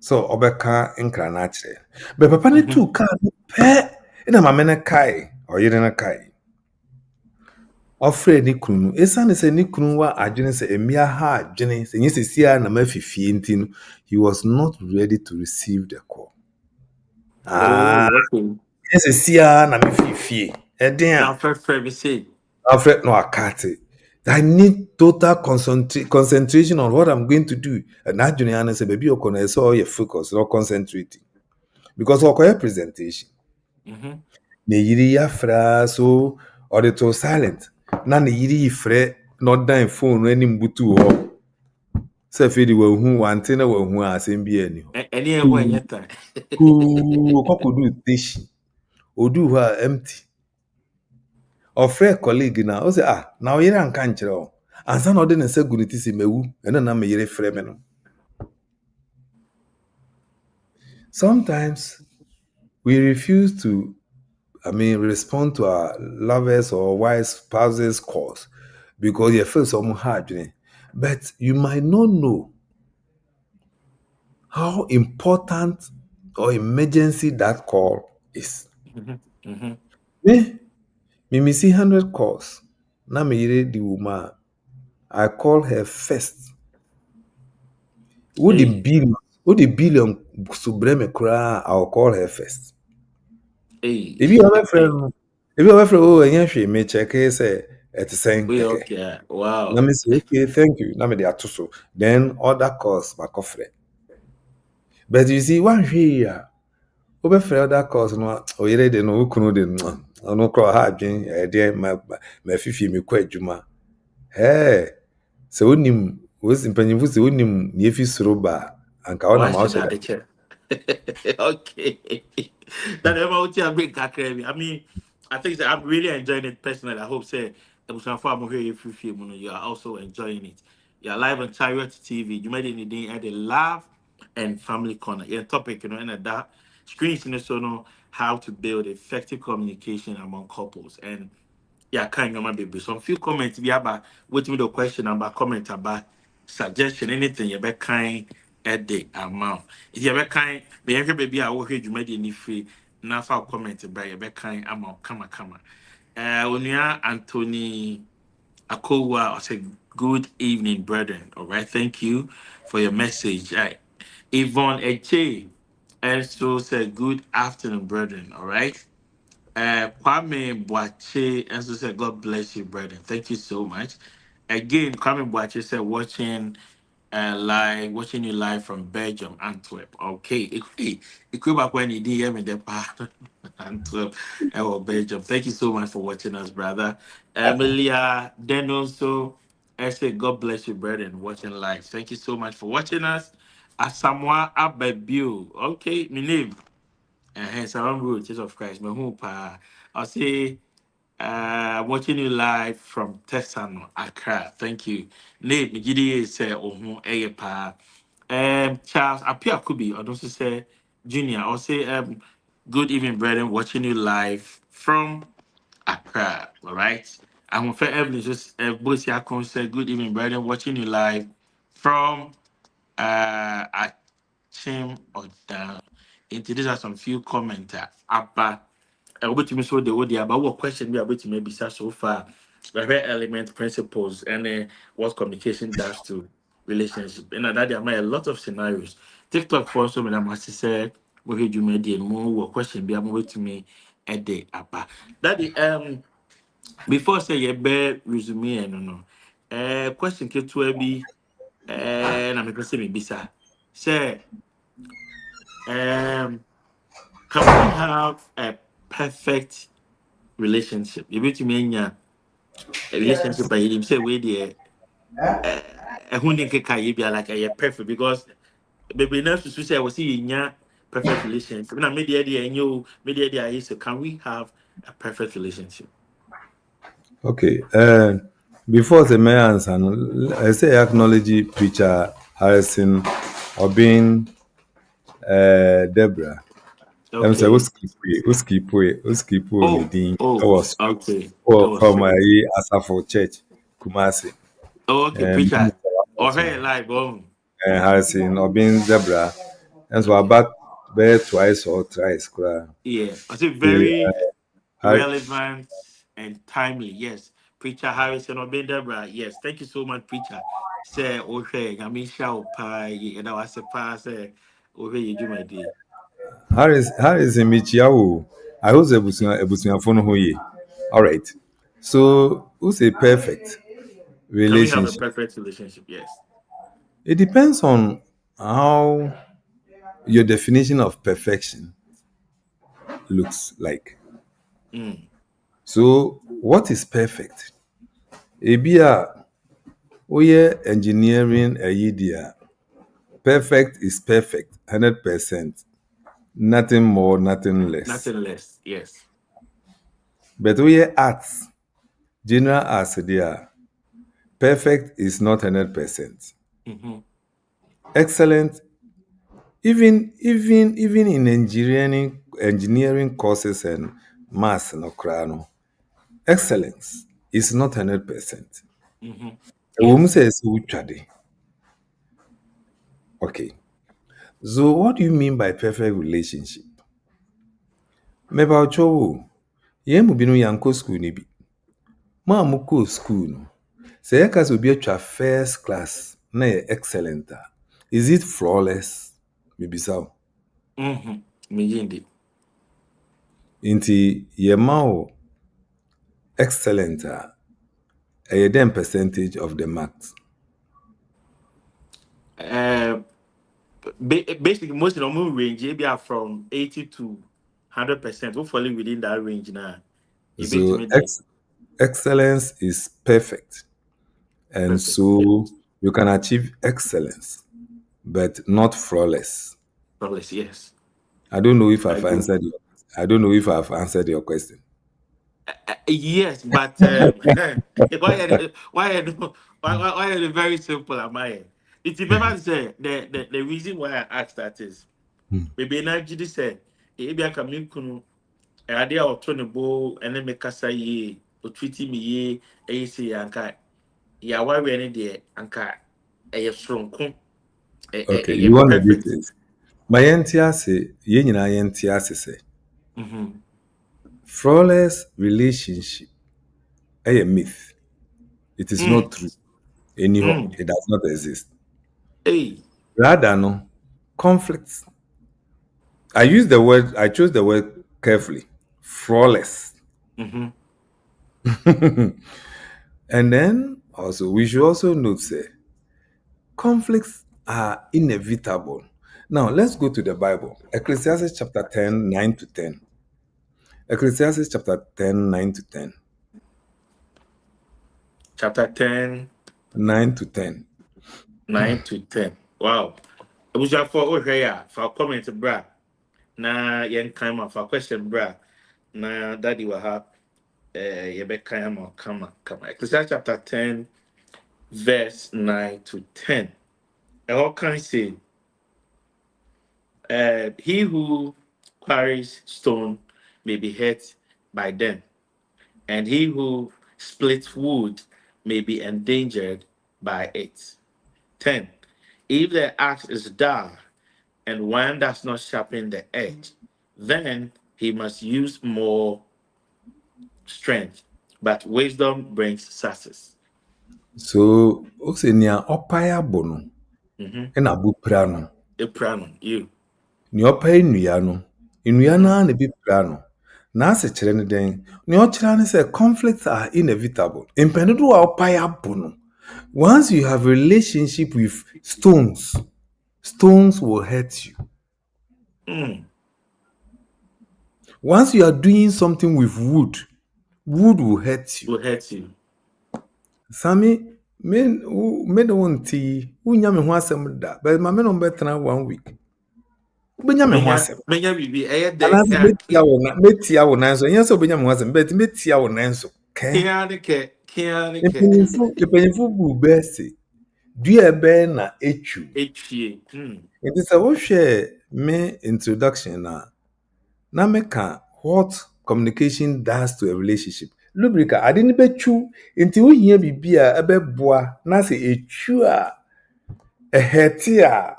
So obeka nkra na kyerɛ. But papa ne Mhm. tu car no pɛ na mame ne kai ɔyere ne kai. Ɔfrɛ ne kunu no. Esiane sɛ ne kunu wa adwene sɛ emia ha adwene sɛ nyɛ sesia na mafifie nti no, he was not ready to receive the call. Ah, Oh, okay. nyɛ sesia na mafifie. Ɛden Now, a first, we say. Alfred no akate. I need total concentration on what I'm going to do. And that junior and say, baby, you're so you focus, not concentrating. Because our presentation. Mm-hmm. Ne yiri ya fra so or the to silent. Na ne yiri fre not down phone any mbutu ho. Say fe di wa hu wante na wa hu asem bi ani ho. Any when yet. Ku kokodu station. Odu ha empty. Ɔfrɛ colleague na o sɛ na ɔyere anka nkyerɛ o ansa na ɔde ne nsa gu ne ti sɛ mewu ɛno na me yere frɛ me no. Sometimes we refuse to respond to our lovers or wives spouses calls because you feel some hard but you might not know how important or emergency that call is. Mm-hmm. Mm-hmm. Me see 100 calls na me yere di woman I call her first. Hey, Who the billion subreme cry, I'll call her first. hey, If you have a friend, oh, and yes, she may check say at the same. we Okay. okay. Let Wow. me say, okay, thank you. Let me do so. Then other calls, my coffee. But you see, one here, over for other calls, no, oh, you ready? No, who couldn't no call hard, dear, my fifi, me quite juma. Hey, so when him was in Penny, was the only near Suroba, and Kawana Why should Mouse. that the chair? Okay. That ever out here big crazy. I mean, I think that I'm really enjoying it personally. I hope say I'm here if you feel you are also enjoying it. You're live on Chariot TV. You made anything at the Love and Family Corner. Your topic, and that screens in the so know how to build effective communication among couples. And yeah, kind of my baby. Some few comments be about wait me the question about comment about suggestion, anything you be kind at the amount. If you be kind, be every baby I will hear you made any free now for comment by you be kind amount come. When you are Anthony Akowa, I say good evening, brethren. All right, thank you for your message. Yvonne Eche also said good afternoon, brethren. All right. Kwame Boache also said, God bless you, brother. Thank you so much. Again, Kwame Boache said, watching you live from Belgium, Antwerp. Okay. It could back when you DM in the part Antwerp or Belgium. Thank you so much for watching us, brother. Emilia, then also, I said, God bless you, brother, and watching live. Thank you so much for watching us. Asamoah Abebu. Okay, my name. Hence, I remember Church of Christ. My home, I'll say, watching you live from Texano, Accra. Thank you. Nate, Gidi say, pa. Charles Apia Kubi, I don't say Junior. I'll say, good evening, brethren. Watching you live from Accra. All right. I'm for Evelyn. Just Bosi Akon say, good evening, brethren. Watching you live from Achim Oda. Into these are some few comments about wobɛtumi so de wode aba wowɔ question bi a wobɛtumi abisa so far bɛhwɛ element principles and what communication does to relationship ɛna that there are a lot of scenarios tiktok for so mena mase sɛ wohwɛ dwumadi no mu wɔ question bi a mobɛtumi de aba that before sɛ yɛbɛ resume ɛno no question ketewa bi na mepɛ sɛ mebisa sɛ can we have a perfect relationship yɛbɛtumi anya a relationship by him say we the who didn't get be like a perfect because baby enough to say I was seeing perfect relationship. Now media and you media idea is can we have a perfect relationship? Okay. Before the mayor answer, no, I say acknowledge preacher Harrison or being Deborah. I'm say Okay. Uskipu Oh, Nidin. I oh, was okay. That oh, was from true. Asafo Church, Kumasi. Oh, okay, Um, preacher. Or hey, like, Harrison or being Deborah. And so I back there twice or thrice. Yeah, I say The, very Har- relevant and timely. Yes, Preacher Harrison Obendabra. Yes, thank you so much, Preacher. Say, okay, I mean, shout pie, and I was a pass. Okay, you do my day. Harris in Michiao. I was a Busia phone hoye. All right. So who's a perfect Can we have a relationship? perfect relationship? Yes. It depends on how your definition of perfection looks like. Mm. So what is perfect? Ebia oye engineering a idea. Perfect is perfect, 100%. Nothing more, nothing less. Nothing less. Yes. But oye arts, general arts there. Perfect is not 100%. Mm-hmm. Excellent, even in engineering courses and maths no krano. Excellence is not 100%. Mm-hmm. A woman Yes. says "Uchade." Okay. So what do you mean by perfect relationship? Meba ocho, ye mu binu yanko school ni bi. Ma mu ko school no. Say yaka so be first class na ye excellent. Is it flawless? Maybe so. Mm-hmm. Me Inti ye ma o excellent a then percentage of the marks. Uh, basically, most of them range maybe are from 80 to 100%. Hopefully, within that range now. You bet So me the excellence is perfect. And perfect. Yes. so you can achieve excellence, but not flawless. Flawless. Yes. I don't know if I I've agree. answered you. I don't know if I've answered your question. Yes, but why are they very simple? Am I? It's remember say the reason why I asked that is maybe na gidi say maybe I can make kunu ade a oto ne bo ene me kasa ye o treat me ye e say anka ya wa we ne de anka e sonko Okay, ye you want the perfect. details. My NTS, yenina NTS say Mhm. flawless relationship a myth. It is Mm. not true. Anyhow, Mm. it does not exist. Hey. Rather, no conflicts. I chose the word carefully. Flawless. Mhm. And then also we should also note say conflicts are inevitable. Now let's go to the Bible. Ecclesiastes chapter 10, 9 to 10. Ecclesiastes chapter 10, 9 to 10. Chapter 10, 9 to 10. 9 to 10. Wow. Abusuafo wohwɛ yi a fa comment bra na yɛnkan ma fa question bra na daddy wɔ ha yɛbɛkan ama wo kama Ecclesiastes chapter 10 verse 9 to 10 ɛhɔ kan say he who quarries stone may be hurt by them, and he who splits wood may be endangered by it. 10. If the axe is dull and one does not sharpen the edge, then he must use more strength. But wisdom brings success. So ose nia opaya bono Mm-hmm. na abupra no. Eprano, you. Nea ɔpae nnua no, nnua no Mm-hmm. ara na ebi pra no. N'ase kyerɛ ne dɛn? Nea ɔkyerɛ ne sɛ conflicts are inevitable. Mpɛn dodoɔ a ɔpae abo no, once you have a relationship with stones, stones will hurt you. Mm. Once you are doing something with wood, wood will hurt you. Will hurt you. Sami, me no one tea, wonya me ho asɛm da, but ma me no bɛtena 1 week. Wobɛnya me ho asɛm. Menya bibi ɛyɛ dɛ Anaasɛ metia wo nan so. Ɛnyɛ sɛ wobɛnya me ho asɛm, but metia wo nan so. Kɛɛ. Kianike. Mpanyinfo bu bɛɛ se dua ɛbɛyɛ na etwu. Echie. Mm. Nti sɛ wohwɛ me introduction na meka what communication does to a relationship. Lubricant ade ne bɛtwu nti wohia biribi a ɛbɛboa na sɛ etwu a ɛhɛte a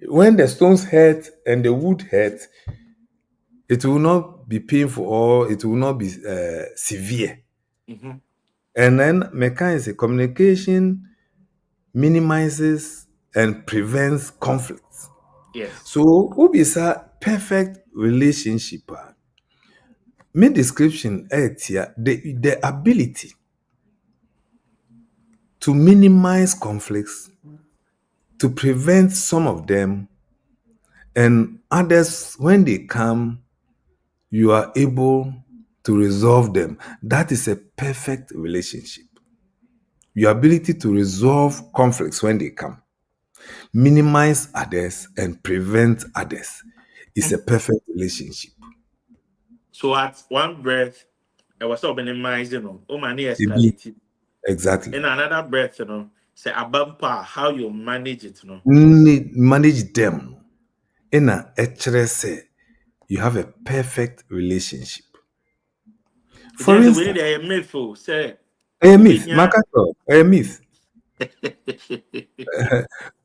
When the stones hurt and the wood hurt, it will not be painful or it will not be severe. Mm-hmm. And then mechanism communication minimizes and prevents conflicts. Yes. So, what is a perfect relationship? My description is the ability to minimize conflicts, to prevent some of them, and others, when they come, you are able to resolve them. That is a perfect relationship. Your ability to resolve conflicts when they come, minimize others, and prevent others is a perfect relationship. So at one breath, I was so minimized, oh man, Maybe- escalated. Exactly. In another breath, say a bumper, how you manage it, Manage them in a say you have a perfect relationship. For Just we need instance, a myth, say, a myth, Ubinya. Makato, a myth.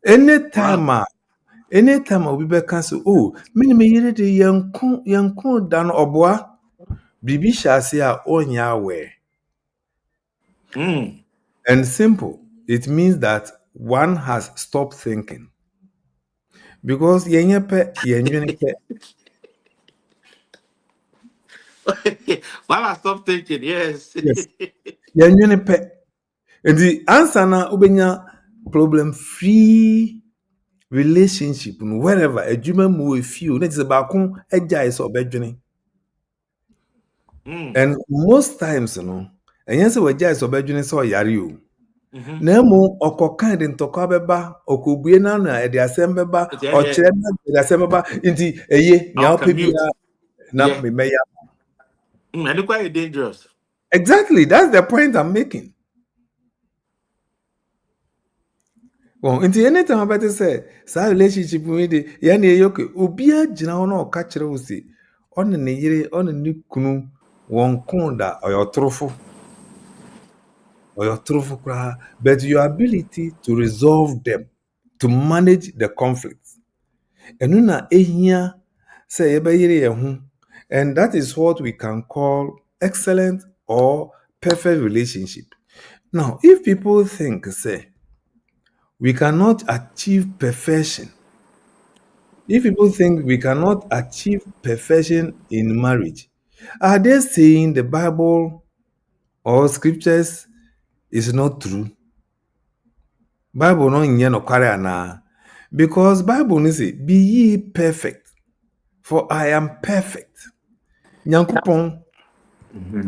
Anytime, Wow. anytime we be cancel, oh, me yere de yanko dan oboa, bibi shasi a onya we. Mm. And simple, it means that one has stopped thinking. Because yenye pe, yenye pe, While I stop thinking, yes. yes, yenye pe. And the answer na ubenya problem free relationship no wherever adwuma mu efio na tse ba ko agya is obedwene. Mm. And most times no enye se wagya is obedwene se oyare o. Mm-hmm. Na emu okokan de ntokwa beba okobue na na e de asem beba Yeah. okire na de asem beba nti eye nya I'll opa bia commute. na Yeah. me meya. And it's quite dangerous. Exactly, that's the point I'm making. Well, nti anytime about to say sa relationship we dey ya na eyoke obi agina ho na oka kire wo se on ne yire on ne kunu won kon da oyotrofo kra, but your ability to resolve them, to manage the conflicts enu na ehia say ye be yire ye ho, and that is what we can call excellent or perfect relationship. Now if people think say we cannot achieve perfection, if people think we cannot achieve perfection in marriage, are they saying the Bible or scriptures is not true? Bible no nye no kware na, because Bible no say be ye perfect for I am perfect. Nyankopon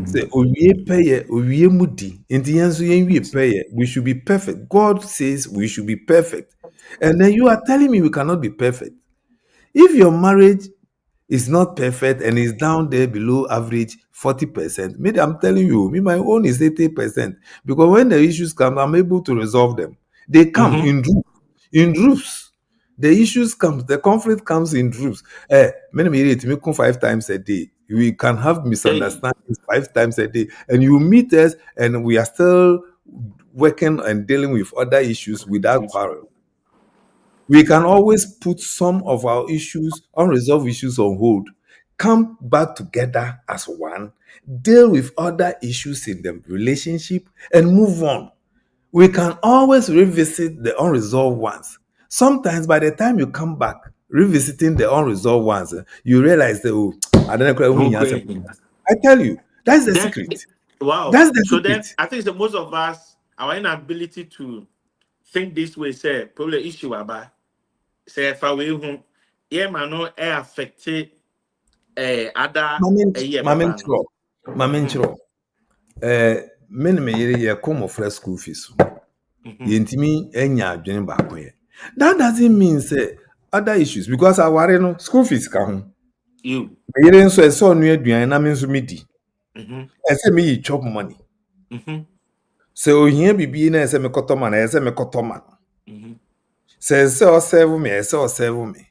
say owie peye owie mudi enti yenso yen wie peye we should be perfect. God says we should be perfect. And then you are telling me we cannot be perfect. If your marriage is not perfect and is down there below average 40%, maybe I'm telling you, me, my own is 80%. Because when the issues come, I'm able to resolve them. They come Mm-hmm. in groups. The issues come, the conflict comes in groups. Many minutes, me come 5 times a day. We can have Hey. misunderstandings 5 times a day. And you meet us, and we are still working and dealing with other issues without quarrel. We can always put some of our issues, unresolved issues on hold, come back together as one, deal with other issues in the relationship, and move on. We can always revisit the unresolved ones. Sometimes by the time you come back, revisiting the unresolved ones, you realize that, oh, I don't know who he has. Okay. I tell you, that's the Then, secret. wow. That's the So secret. then, I think that most of us, our inability to think this way, say, probably issue about, say, if I will, yeah, man, no, affected other, yeah, Mamin baba, no. Chro. Mamin Mm-hmm. Chro. Me ne me yere yɛ come for school fees. Mm-hmm. Yɛntumi anya adwene baako yɛ. That doesn't mean say other issues because aware no school fees ka ho. You. Me yere nso ɛsɛ ɔno aduane na me nso medi. Mm-hmm. Ɛsɛ me yi chop money. Mm-hmm. Sɛ ohia bibi na ɛsɛ me kɔtɔ ma na ɛsɛ me kɔtɔ ma no. Mm-hmm. Sɛ ɛsɛ ɔsɛve me ɛsɛ ɔsɛve me.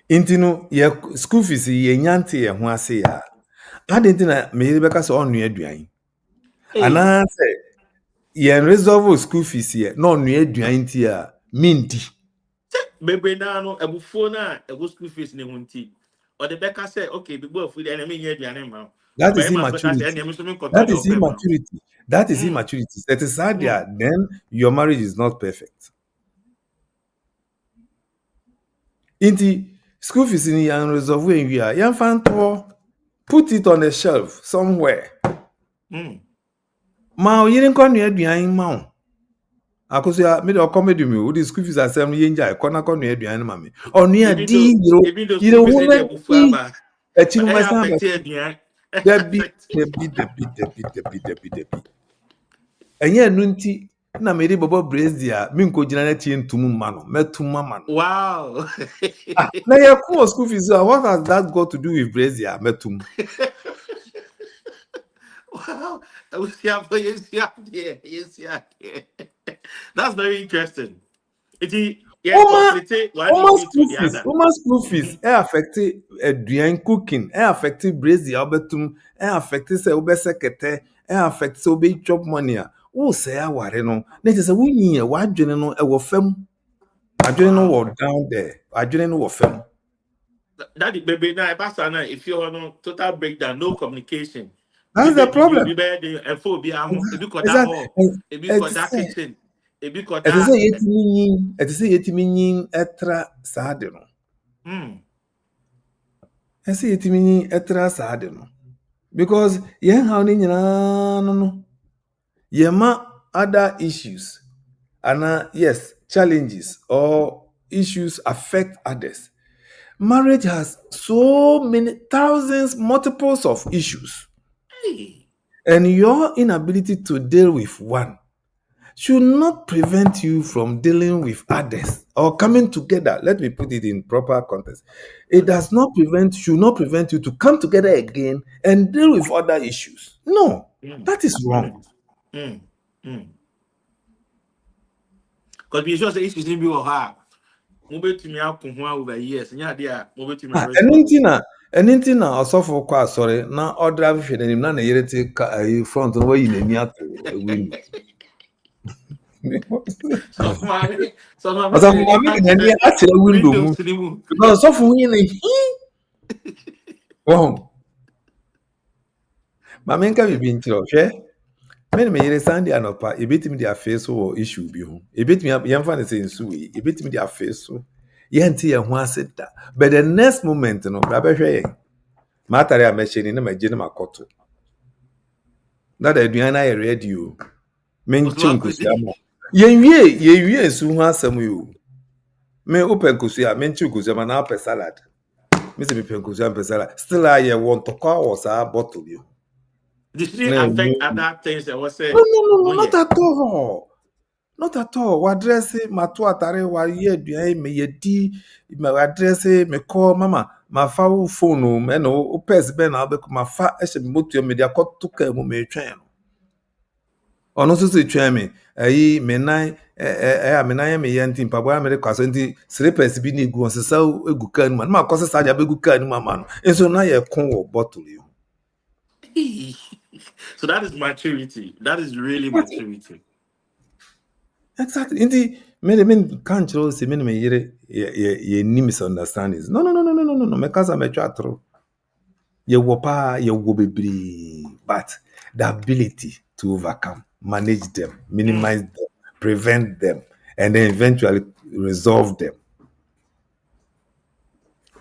Nti no yɛ school fees yɛ nyante yɛ ho ase ya. Ade nti na me yere bɛka sɛ ɔno aduane. Hey. Ana sɛ yɛn resolve school fees yɛ na ɔno aduane nti a menti. Maybe now no a phone a school fees in the or the Becca say, okay, the boy food enemy here the animal. That But is I must Becca say, immaturity. I'm assuming That continue is open mouth. immaturity. That is Mm, immaturity. That is sad mm, there. Then your marriage is not perfect. Inti school fees in yan resolve when we are yan fan put it on a shelf somewhere. mm. Ma o yin kon no aduan ma o. Akoso ya me de comedy me o the school fees asem yen jai kona kon no aduan ma me. Onu ya di Even though yiro school fees hu in na the buffet di bar, echi but no I masan ba affected yeah. Debi. Enye enu nti na me de bobo brace dia me nko gina na tie ntum ma no metum mama no. Wow. Ah, na ya ko school fees what has that got to do with brazier metum? Wow. Yes, yeah. That's very interesting. It yeah, conflict one issue to the other. Oma school fees Mhm. e affect aduan cooking, e affect brazier obetum, e affect say obesekete, e affect say obe chop money a. Wo say aware no, na je say wunyi e wadwene no e wo fam. Adwene no Wow. wo down there. Adwene no wo fam. That is baby now if you're on total breakdown, no communication. Be That's the baby you problem. be better and for be a home, if you got Is that that hall, if you got that it's kitchen, if you got ɛte sɛ that yɛtumi nyin ɛte sɛ yɛtumi nyin ɛtra saa de no mm, ɛsɛ sɛ yɛtumi nyin ɛtra saa de no because yɛn haw no nyinaa no yɛma other issues ana yes challenges or issues affect others. Marriage has so many thousands multiples of issues, hey. and your inability to deal with one should not prevent you from dealing with others or coming together. Let me put it in proper context. It Okay. does not should not prevent you to come together again and deal with other issues. No, Mm, that is wrong. mm, mm, mm. Because we just say issues in be her. Move to me out over years. And yeah, dear, move to me resolve. Ɛno nti na ɔsɔfo kɔ asɔre na ɔdra hwehwɛ n'anim na ne yere te front no wayi n'ani ato window. So mommy, so mommy Ɔsɔfo said, maame de n'ani akyerɛ window mu windows in because ɔsɔfo yi ne wɔn maame nka biribi nkyerɛ hwɛ. Many me yere Sunday anɔpa ebetumi de afei so wɔ issue bi ho ebetumi yɛmfa ne sɛ nsu wei ebetumi de afei so yɛnte yɛn ho ase da but the next moment no bra bɛhwɛ yɛn maatare a mɛhyɛ ni na magye ne makɔto na da aduane no ayɛ ready o was menkye nkosua lovely. ma yɛnwie nsu ho asɛm yi o me wopɛ nkosua a menkye nkosua ma na wopɛ salad me sɛ mepɛ nkosua mpɛ salad still a yɛwɔ ntɔkwa wɔ saa bottle yi ho This na didn't ɛmu affect other things that was no said. no no no Oh not yeah. at all. Not at all. Wadresse mato atare wa ye aduan me yedi me wadresse me call mama ma fa wo phone o me no o pes be na obeko ma fa ehye me moto me dia koto ka mu me twen no. Ono so se twen me ayi me nan me nan me ye nti mpaboa me de kwaso nti slippers bi na egu on sesa egu ka nu ma kwose sa ja be egu ka nu mama no. Enso na ye kon wo bottle yi. So that is maturity. That is really maturity. Exactly. Inti me can't say me yere ye ni misunderstandings. No. Me kasa me twa tro. Ye wo pa ye wo bebre, but the ability to overcome, manage them, Mm, minimize them, prevent them, and then eventually resolve them.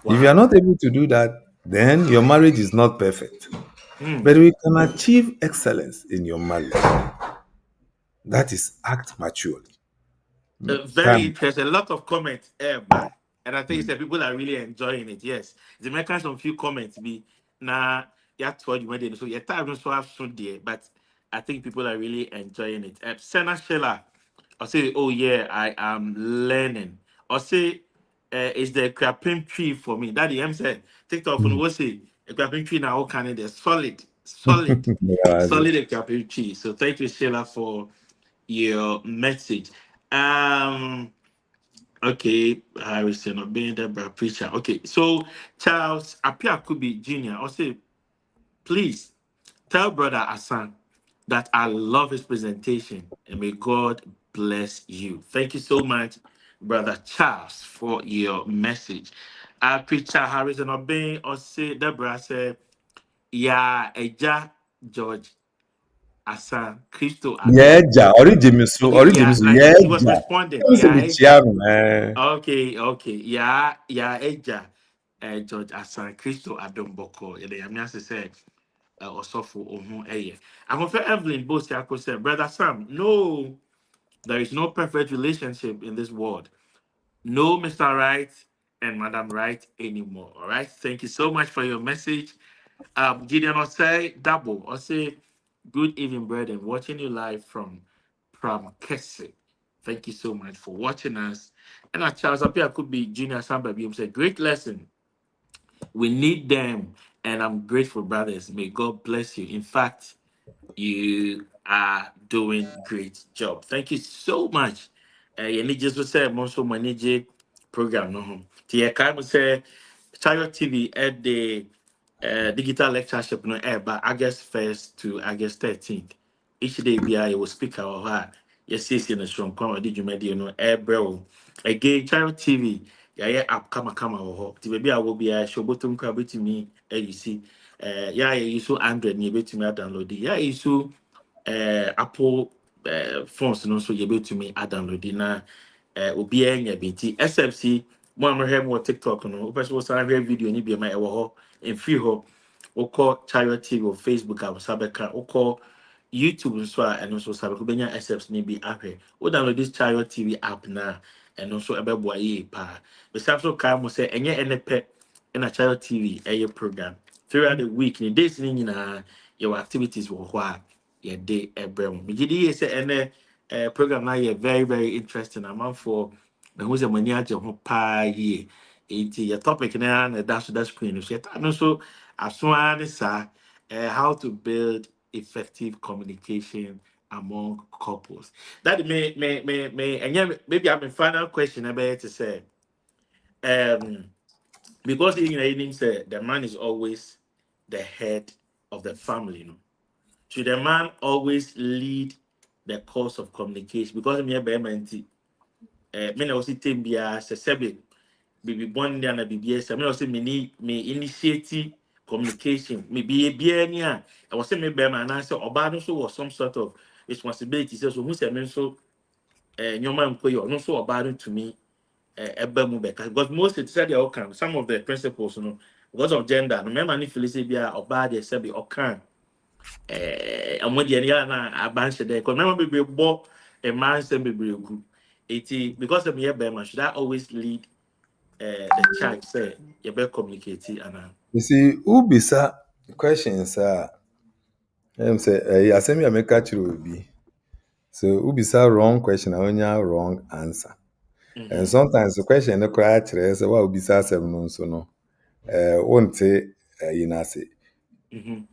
If you are wow. not able to do that, then your marriage is not perfect. Mm. But we can achieve excellence in your marriage. That is act maturely. Very Time. interesting. A lot of comments but and I think that people are really enjoying it. Yes, the making some few comments be now. Yeah, told you when so your time is so soon there, but I think people are really enjoying it. Senna Sheila, I say, oh yeah, I am learning. I say, is the crapping tree for me? That the M said TikTok from what say a crapping tree now kind of solid, Yeah, solid a crapping tree. So thank you, Sheila, for your message. Um, okay, Harrison obeying the preacher. Okay, so Charles Apia could be Jr. I'll say, please tell Brother Asan that I love his presentation and may God bless you. Thank you so much, Brother Charles, for your message. Preacher Harrison Obey or say Deborah said, yeah, Eja George Asa Christo Yeah, Adom. ja. Okay, yeah, Origin, like yeah, he was ja. responding. Come say Yeah, me Eja. chia man. Okay, yeah, Eja. George Asa Christo Adom Boko. Yeah, the Yamias said, also for Ohun Eye. I'm going to Evelyn Bosiako said, Brother Sam, no, there is no perfect relationship in this world. No Mr. Right and Madam Right anymore. All right. Thank you so much for your message. Gideon will say double. I'll say good evening, brethren. Watching you live from Kese. Thank you so much for watching us. And Charles Apia could be Junior Samba. You say great lesson. We need them. And I'm grateful, brothers. May God bless you. In fact, you are doing great job. Thank you so much. You need just to say most of my program. No, Tia Kai say Child TV at the digital lectureship no air by August 1st to August 13th. Each day be I will speak our heart. Yes, yes, in a strong come did you media no air bro. Again, Child TV. Yeah, app kama ho. Ti baby I will be a show bottom crab to me. You see. Yeah, you so Android ni bit me download. Yeah, you so Apple phones no so you able to me download na obiara nya binti SFC mo amhwɛ mo wɔ TikTok no wopɛ so san hwɛ video ni bi ma ɛwɔ hɔ mfiri hɔ wokɔ Charity TV wɔ Facebook a wosabɛka wokɔ YouTube nso a ɛno nso sabɛka wobɛnya SFC ni bi ahwɛ wo download this Charity TV app na ɛno nso ɛbɛboa yie paa bɛsan so kaa mo sɛ ɛnyɛ ɛne pɛ ɛna Charity TV ɛyɛ program throughout the week ni days ni nyinaa yɛwɔ activities wɔ hɔ a yɛde ɛbrɛ mu megye di yie sɛ ɛnɛ program now yɛ very very interesting amanfoɔ na ho sɛ mo ani agye ho paa yie nti yɛ topic na ɛda so da screen no so yɛta no nso aso ara ne saa how to build effective communication among couples that may ɛnyɛ maybe I'm final question ɛbɛyɛ to say because you know say the man is always the head of the family no should a man always lead the course of communication because me be menti me na osi tembia se sebe bibi bond na bibi ese me osi me initiate communication me be ani a I was say me be man na say oba no so was some sort of responsibility so who say me so nyoma nkoyo no so oba no to me eba mu beka because most it said they all can some of the principles you know because of gender no me man ni feel say bia oba dey say be all can ɔmo deɛ ne yɛ na abanhyɛ dɛ kɔ mmarima bebree bɔ mmaa nsɛm bebree gu eti because of meyɛ bɛrima should I always lead the child sɛ yɛbɛ communicate ana. You see, ubisa questions I'm say asem ya meka chiro obi. So ubisa wrong question, onya wrong answer. And Mhm, sometimes the question no cry chire say wa ubisa asem no so no. Wonte you know say. mhm,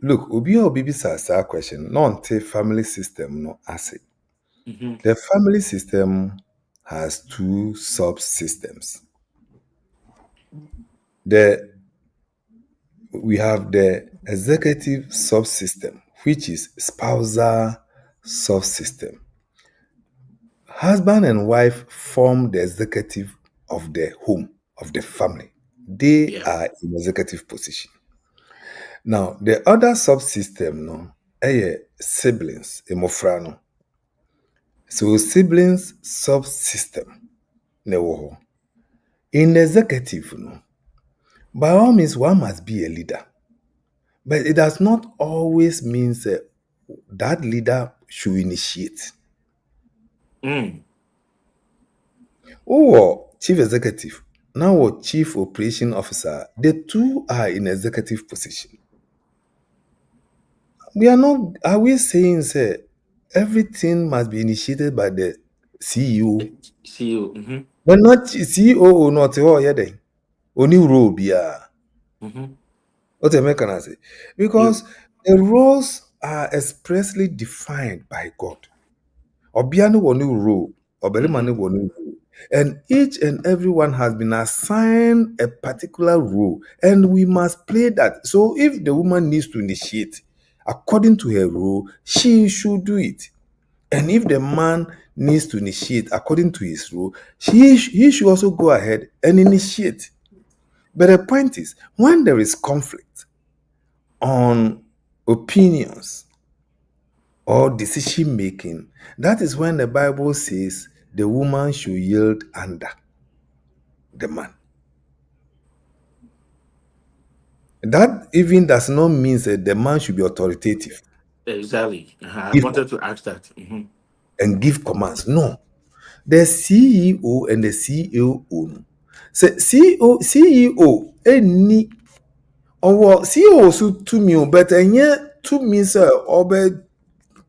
Look, obi bisa sa question, not family system no ase. mhm, The family system has two subsystems. The we have the executive subsystem, which is spousal subsystem. Husband and wife form the executive of the home, of the family. They yeah, are in executive position. Now, the other subsystem, no, siblings, emofrano. So siblings subsystem, ne wo hɔ. In executive, no, by all means, one must be a leader. But it does not always mean that leader should initiate. mm, Or chief executive, now or chief operation officer, the two are in executive position. We are not, are we saying, say, everything must be initiated by the CEO? CEO, mhm, But not CEO, not all yet. Only role be mhm, what am I can say? you, Because the roles are expressly defined by God. Obiano wonu role, Obelimani mhm, wonu role. And each and everyone has been assigned a particular role, and we must play that. So if the woman needs to initiate according to her role, she should do it. And if the man needs to initiate according to his role, he should also go ahead and initiate. But the point is, when there is conflict on opinions or decision making, that is when the Bible says the woman should yield under the man. That even does not mean that the man should be authoritative. Exactly. I Give wanted to ask that. Mhm. and give commands. No. The CEO and the COO. Say CEO any or CEO so to me, but to me, sir, or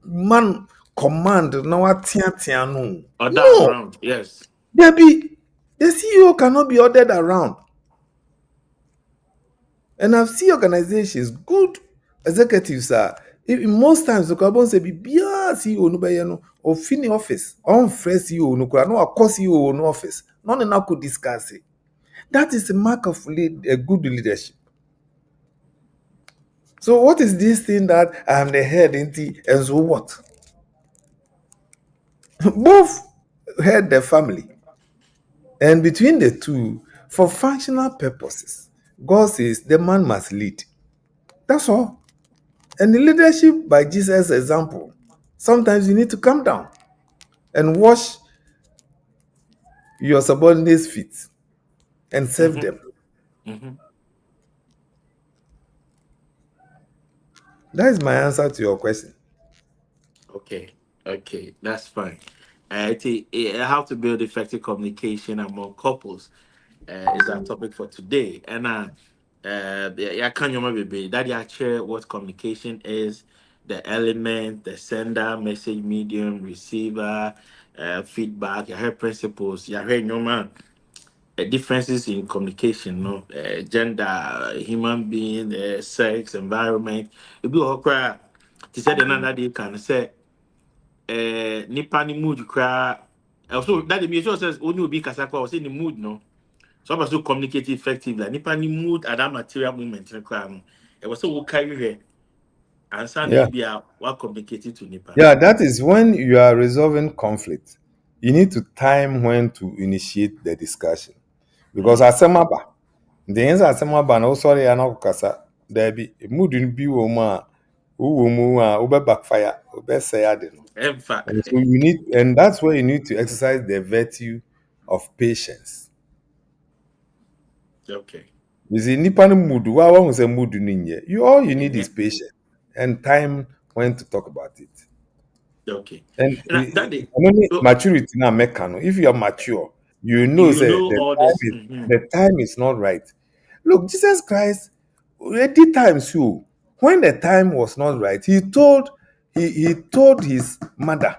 man command no what no. Or that No, around, yes. there be the CEO cannot be ordered around. And I've seen organizations, good executives are most times the carbon say be CEO no be no or fini office on first CEO no kura no akọ CEO no office. None na could discuss it. That is a mark of a good leadership. So what is this thing that I am the head into and so what? Both head the family. And between the two, for functional purposes, God says the man must lead. That's all. And the leadership by Jesus' example, sometimes you need to come down and wash your subordinates' feet and serve Mm-hmm. them. Mm-hmm. That is my answer to your question. Okay. Okay. That's fine. How to build effective communication among couples is our topic for today. And yeah, can you remember that you share what communication is, the element, the sender, message medium, receiver, feedback, your head principles, your head man. Differences in communication, no, gender, human being, sex, environment. If you cry, to say another day can say, nipa ni mood cry. Also, that means also says only will be kasakwa or say the mood, no. So I also communicate effectively. Like, nipa ni mood at that material moment in cry. No, it was so carry here and Yeah. Sunday be a what communicated to nipa. Yeah, that is when you are resolving conflict. You need to time when to initiate the discussion. Because Mm. asemaba, the answer asemaba no sorry ana kukasa. There be mood in be woman who will backfire, ube say no. In fact, And so you need, and that's where you need to exercise the virtue of patience. okay, You see, nipa no mood, wa who say mood ninye. You all you need yeah, is patience and time when to talk about it. okay. And And that day, only oh, maturity now mechano. If you are mature, you know you say know all this. Mm-hmm. the time is not right. Look, Jesus Christ already times you when the time was not right, he told his mother,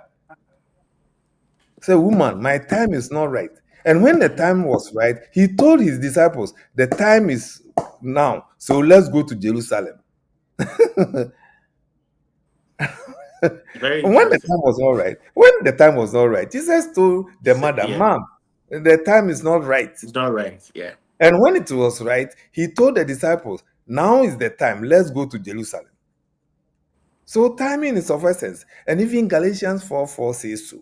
say, woman, my time is not right. And when the Mm-hmm. time was right, he told his disciples, the time is now. So let's go to Jerusalem. Very When the interesting. time was all right, when the time was all right, Jesus told the mother, Yeah, Mom, the time is not right. it's not right. Yeah. And when it was right, he told the disciples, now is the time, let's go to Jerusalem. So timing is of essence. And even Galatians 4:4 says so.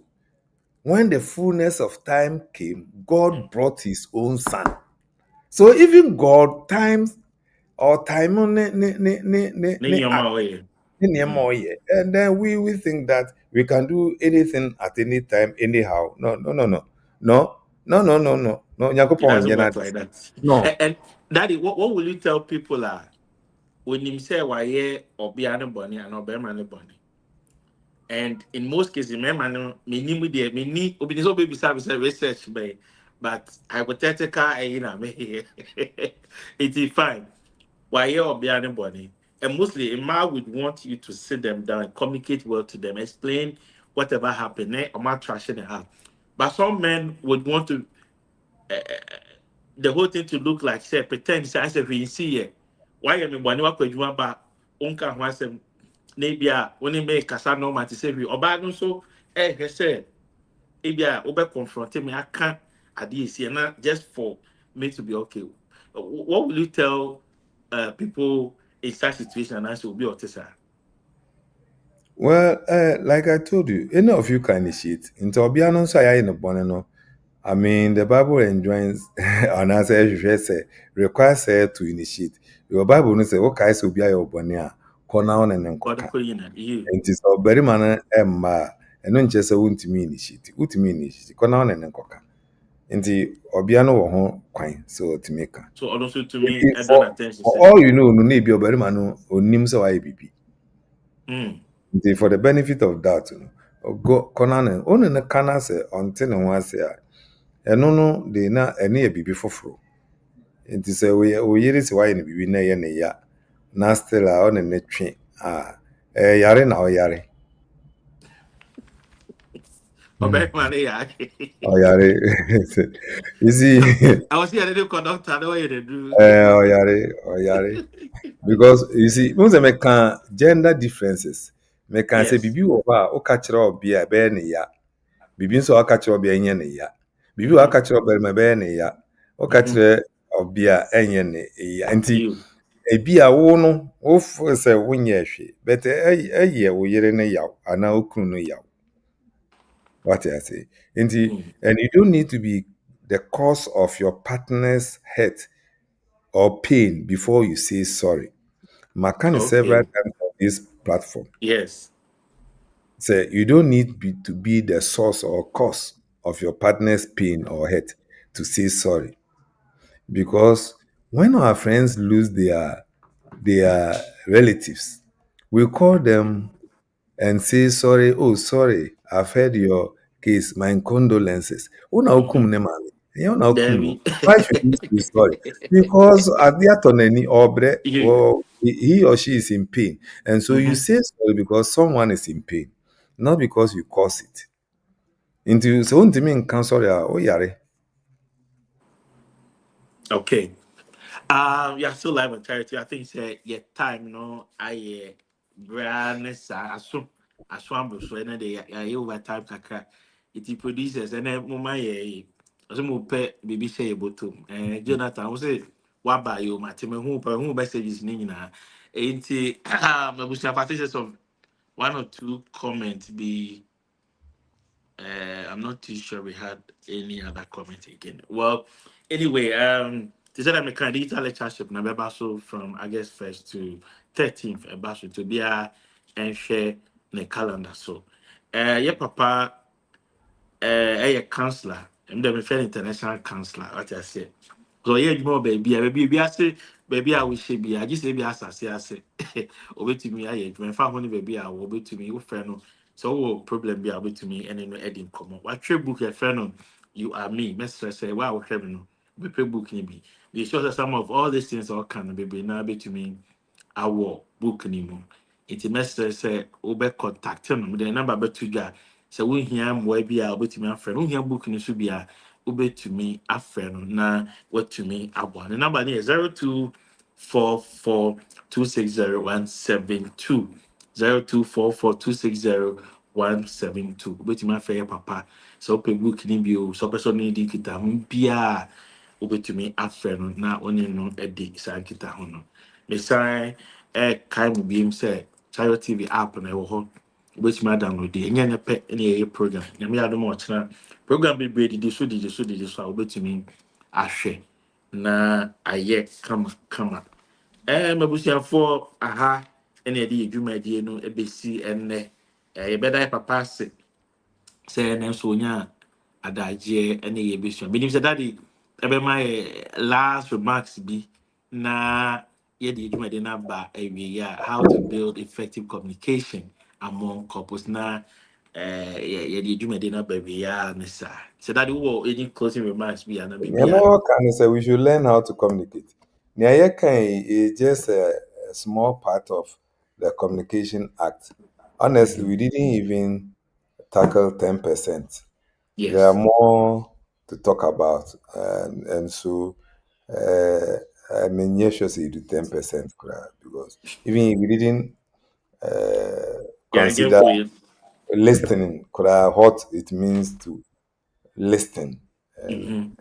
When the fullness of time came, God brought his own son. So even God times or time on Then your my way. Mm-hmm. and then we think that we can do anything at any time, anyhow. No, no, no, no, no, no, no, no, no, no. It Nyankopɔn doesn't nyɛ work n'ade. like that. No. And Daddy, what will you tell people when you say why yeah or be an bunny and or bear man bunny? And in most cases, remember, me ni me there, me ni obi so baby service research by, but hypothetical, it is fine. Why yeah or be an bunny? And mostly, a man would want you to sit them down and communicate well to them, explain whatever happened, or my trashing it out. But some men would want to the whole thing to look like say pretend say I say we see it. Why am I bɔne wakɔ adwuma ba onka ho asɛm na ebi a wɔne me kasa normal te sɛ hwee ɔbaa no nso ɛhwɛ sɛ ebi a wobɛ confront me aka adeɛ esi na just for me to be okay. What will you tell people in such situation as will be autism? Well, like I told you, any of you can initiate. Into Obiano so I in the bonnet. I mean, the Bible enjoins and answer requires her to initiate. Your Bible no say, okay, so be your bonnet, corner on and Or the encoca. Korean, you. And it is a very man, Emma, and not just a wound to me initiate. Would me initiate, corner on and encoca. And the Obiano or home quine, so to make her. So also to me, I don't For, attention for say. all you know, no need be a very man or names or IBP. Mm. For the benefit of that, go Conan on the canal say until no one say, and no, they na any a bibi for. It is a way, is why in bibi na ya na still on a net train. Yare na yare. Or back man, yeah. Yare. You see, I was here, I didn't conduct, I know what you do. yare. Because you see, most of can gender differences. Me can say Yes. bibi over, o catch up be a bear ya. Bibi nso aka kyerɛ ɔbea ɛnyɛ ne ya. Bibi wɔ Mm-hmm. aka kyerɛ ɔbarima ɛbɛyɛ ne ya. Ɔka Mm-hmm. kyerɛ ɔbea ɛnyɛ ne ya. Nti You. ebi a wo no wofo sɛ wonyɛ hwee. But ɛyɛ wo yere ne yaw anaa wo kunu no yaw. What I say. Nti Mm. and you don't need to be the cause of your partner's hurt or pain before you say sorry. Makani several Okay. times on this platform. Yes. Say you don't need to be the source or cause of your partner's pain or hurt to say sorry. Because when our friends lose their relatives, we call them and say sorry. Oh, sorry, I've heard your case. My condolences. Una Mm-hmm. hukum ne mami. Yeah, una hukum no. Debbie. Why should we say sorry? Because at the atoneni obre, You. well, he or she is in pain, and so you Mm-hmm. say sorry because someone is in pain, not because you cause it. Into so mean can sorry. Oh, yare. Okay. Yeah, still live on charity. I think say yeah, time no, I brand as one so and they over time kaka. It producers and then mama yeah. As mo pe baby say bottom. Jonathan was say what by you, Matthew? Who messages ni na. Enti mabusia participants of one or two comments be. I'm not too sure we had any other comment again. Well, anyway, they said I'm a kind of digital lectureship na so from August 1st to 13th about to be a and share the calendar. So, yeah, Papa, a counselor, and then a international counselor, what I said. So yeah, you know, baby, I say, baby, I wish be. I just say, be as I say, over to me, I when found money, baby, I will be to me, your friend. So problem be able to me, and then adding come up. What trade book your friend? You are me. Mister say, wow, criminal. We pay book be. They show that some of all these things all can be now be to me. Our book anymore. Nti mɛsrɛ sɛ wobɛcontact no mede number bɛto dwa sɛ wohia mmoa bi a wobɛtumi afrɛ no wohia book no so bi a wobɛtumi afrɛ no na woatumi aboa ne number no yɛ 0244260172 0244260172 wobɛtumi afrɛ yɛ papa sɛ wopɛ book no bio sɛ wopɛ sɛ ɔno ne di nkitaho biaa wobɛtumi afrɛ no na ɔne no adi saa nkitaho no mesan kae mu biem sɛ Chayo TV app na ɛwɔ hɔ wobɛtumi adownload ɛnyɛ ne pɛ ne ɛyɛ program nyame yɛ adom a ɔkyena program bebree didi so a wobɛtumi ahwɛ na ayɛ kama mabusuafoɔ aha ɛne ɛde yɛ dwumadie no ɛbɛsi ɛnnɛ yɛbɛda yɛ papa ase sɛ ɛnɛ nso onya adagyeɛ ɛne yɛ bɛsua menim sɛ dade ɛbɛma yɛ last remarks bi na yɛde dwumadi no aba awie a how to build effective communication among couples na yɛde dwumadi no aba awie a ne saa sɛ dade wowɔ any closing remarks bi ana biribi a Nyama can say we should learn how to communicate. Nya is just a small part of the Communication Act. Honestly, Mhm. we didn't even tackle 10%. There are Yes. more to talk about, and so I mean, yes, sure, say you do 10% because even if we didn't Yeah, again consider for you. listening, what it means to listen, Mhm.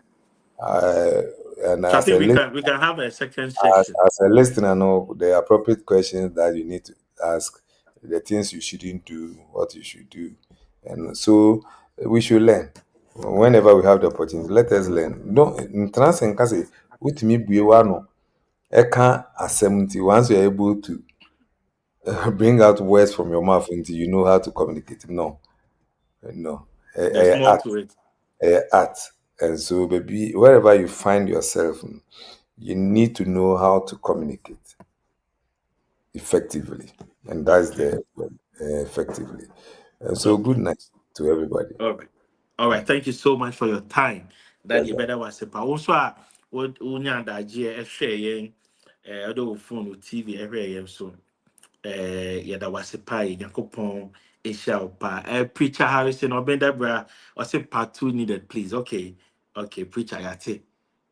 uh, and So I as think a we can have a second section. as a listener, know the appropriate questions that you need to ask the things you shouldn't do, what you should do. And so we should learn. Whenever we have the opportunity, let us learn. No, in trans and case, with me, no, I can't assembly once you're able to bring out words from your mouth until you know how to communicate. No, no, There's more art, to it. art. And so, baby, wherever you find yourself, you need to know how to communicate effectively, and that's Okay. the effectively. And so, good Okay. night to everybody. All right. All right. Thank you so much for your time. That you better was about. Also, what unya da je share yen other phone or TV every year so yɛda wase paa nyankopɔn ɛhyia wo paa preacher Harrison ɔbɛnda bra ɔse part 2 needed please. Okay, okay, preacher yɛate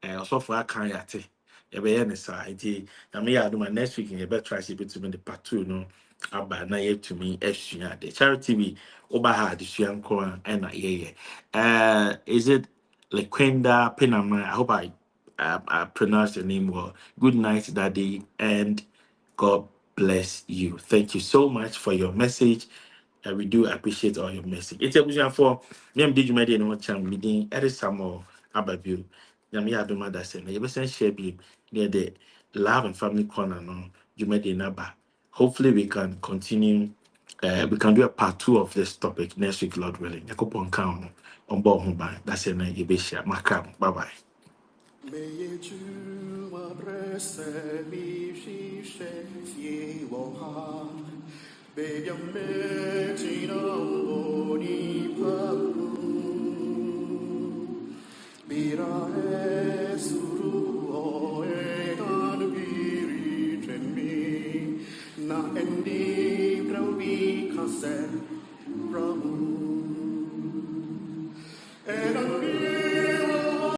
ɔsɔfo aka yɛate yɛbɛyɛ ne saa nti na meyɛ adoma next week yɛbɛtra sɛ yɛbɛtumi de part 2 no aba na yɛatumi asua ade charity bi woba ha adesua nko a ɛna yɛyɛ is it Lequenda Penama? I hope I pronounced your name well. Good night, Daddy, and God bless you. Thank you so much for your message. We do appreciate all your message. It's a question for me. Did you make any chance meeting? It is some more about you. Yami Adoma that said, you best share be near the love and family corner. No, you made a number. Hopefully, we can continue. We can do a part 2 of this topic next week, Lord willing. Yakupon count on board home by that's a night you be share. Bye bye. Mira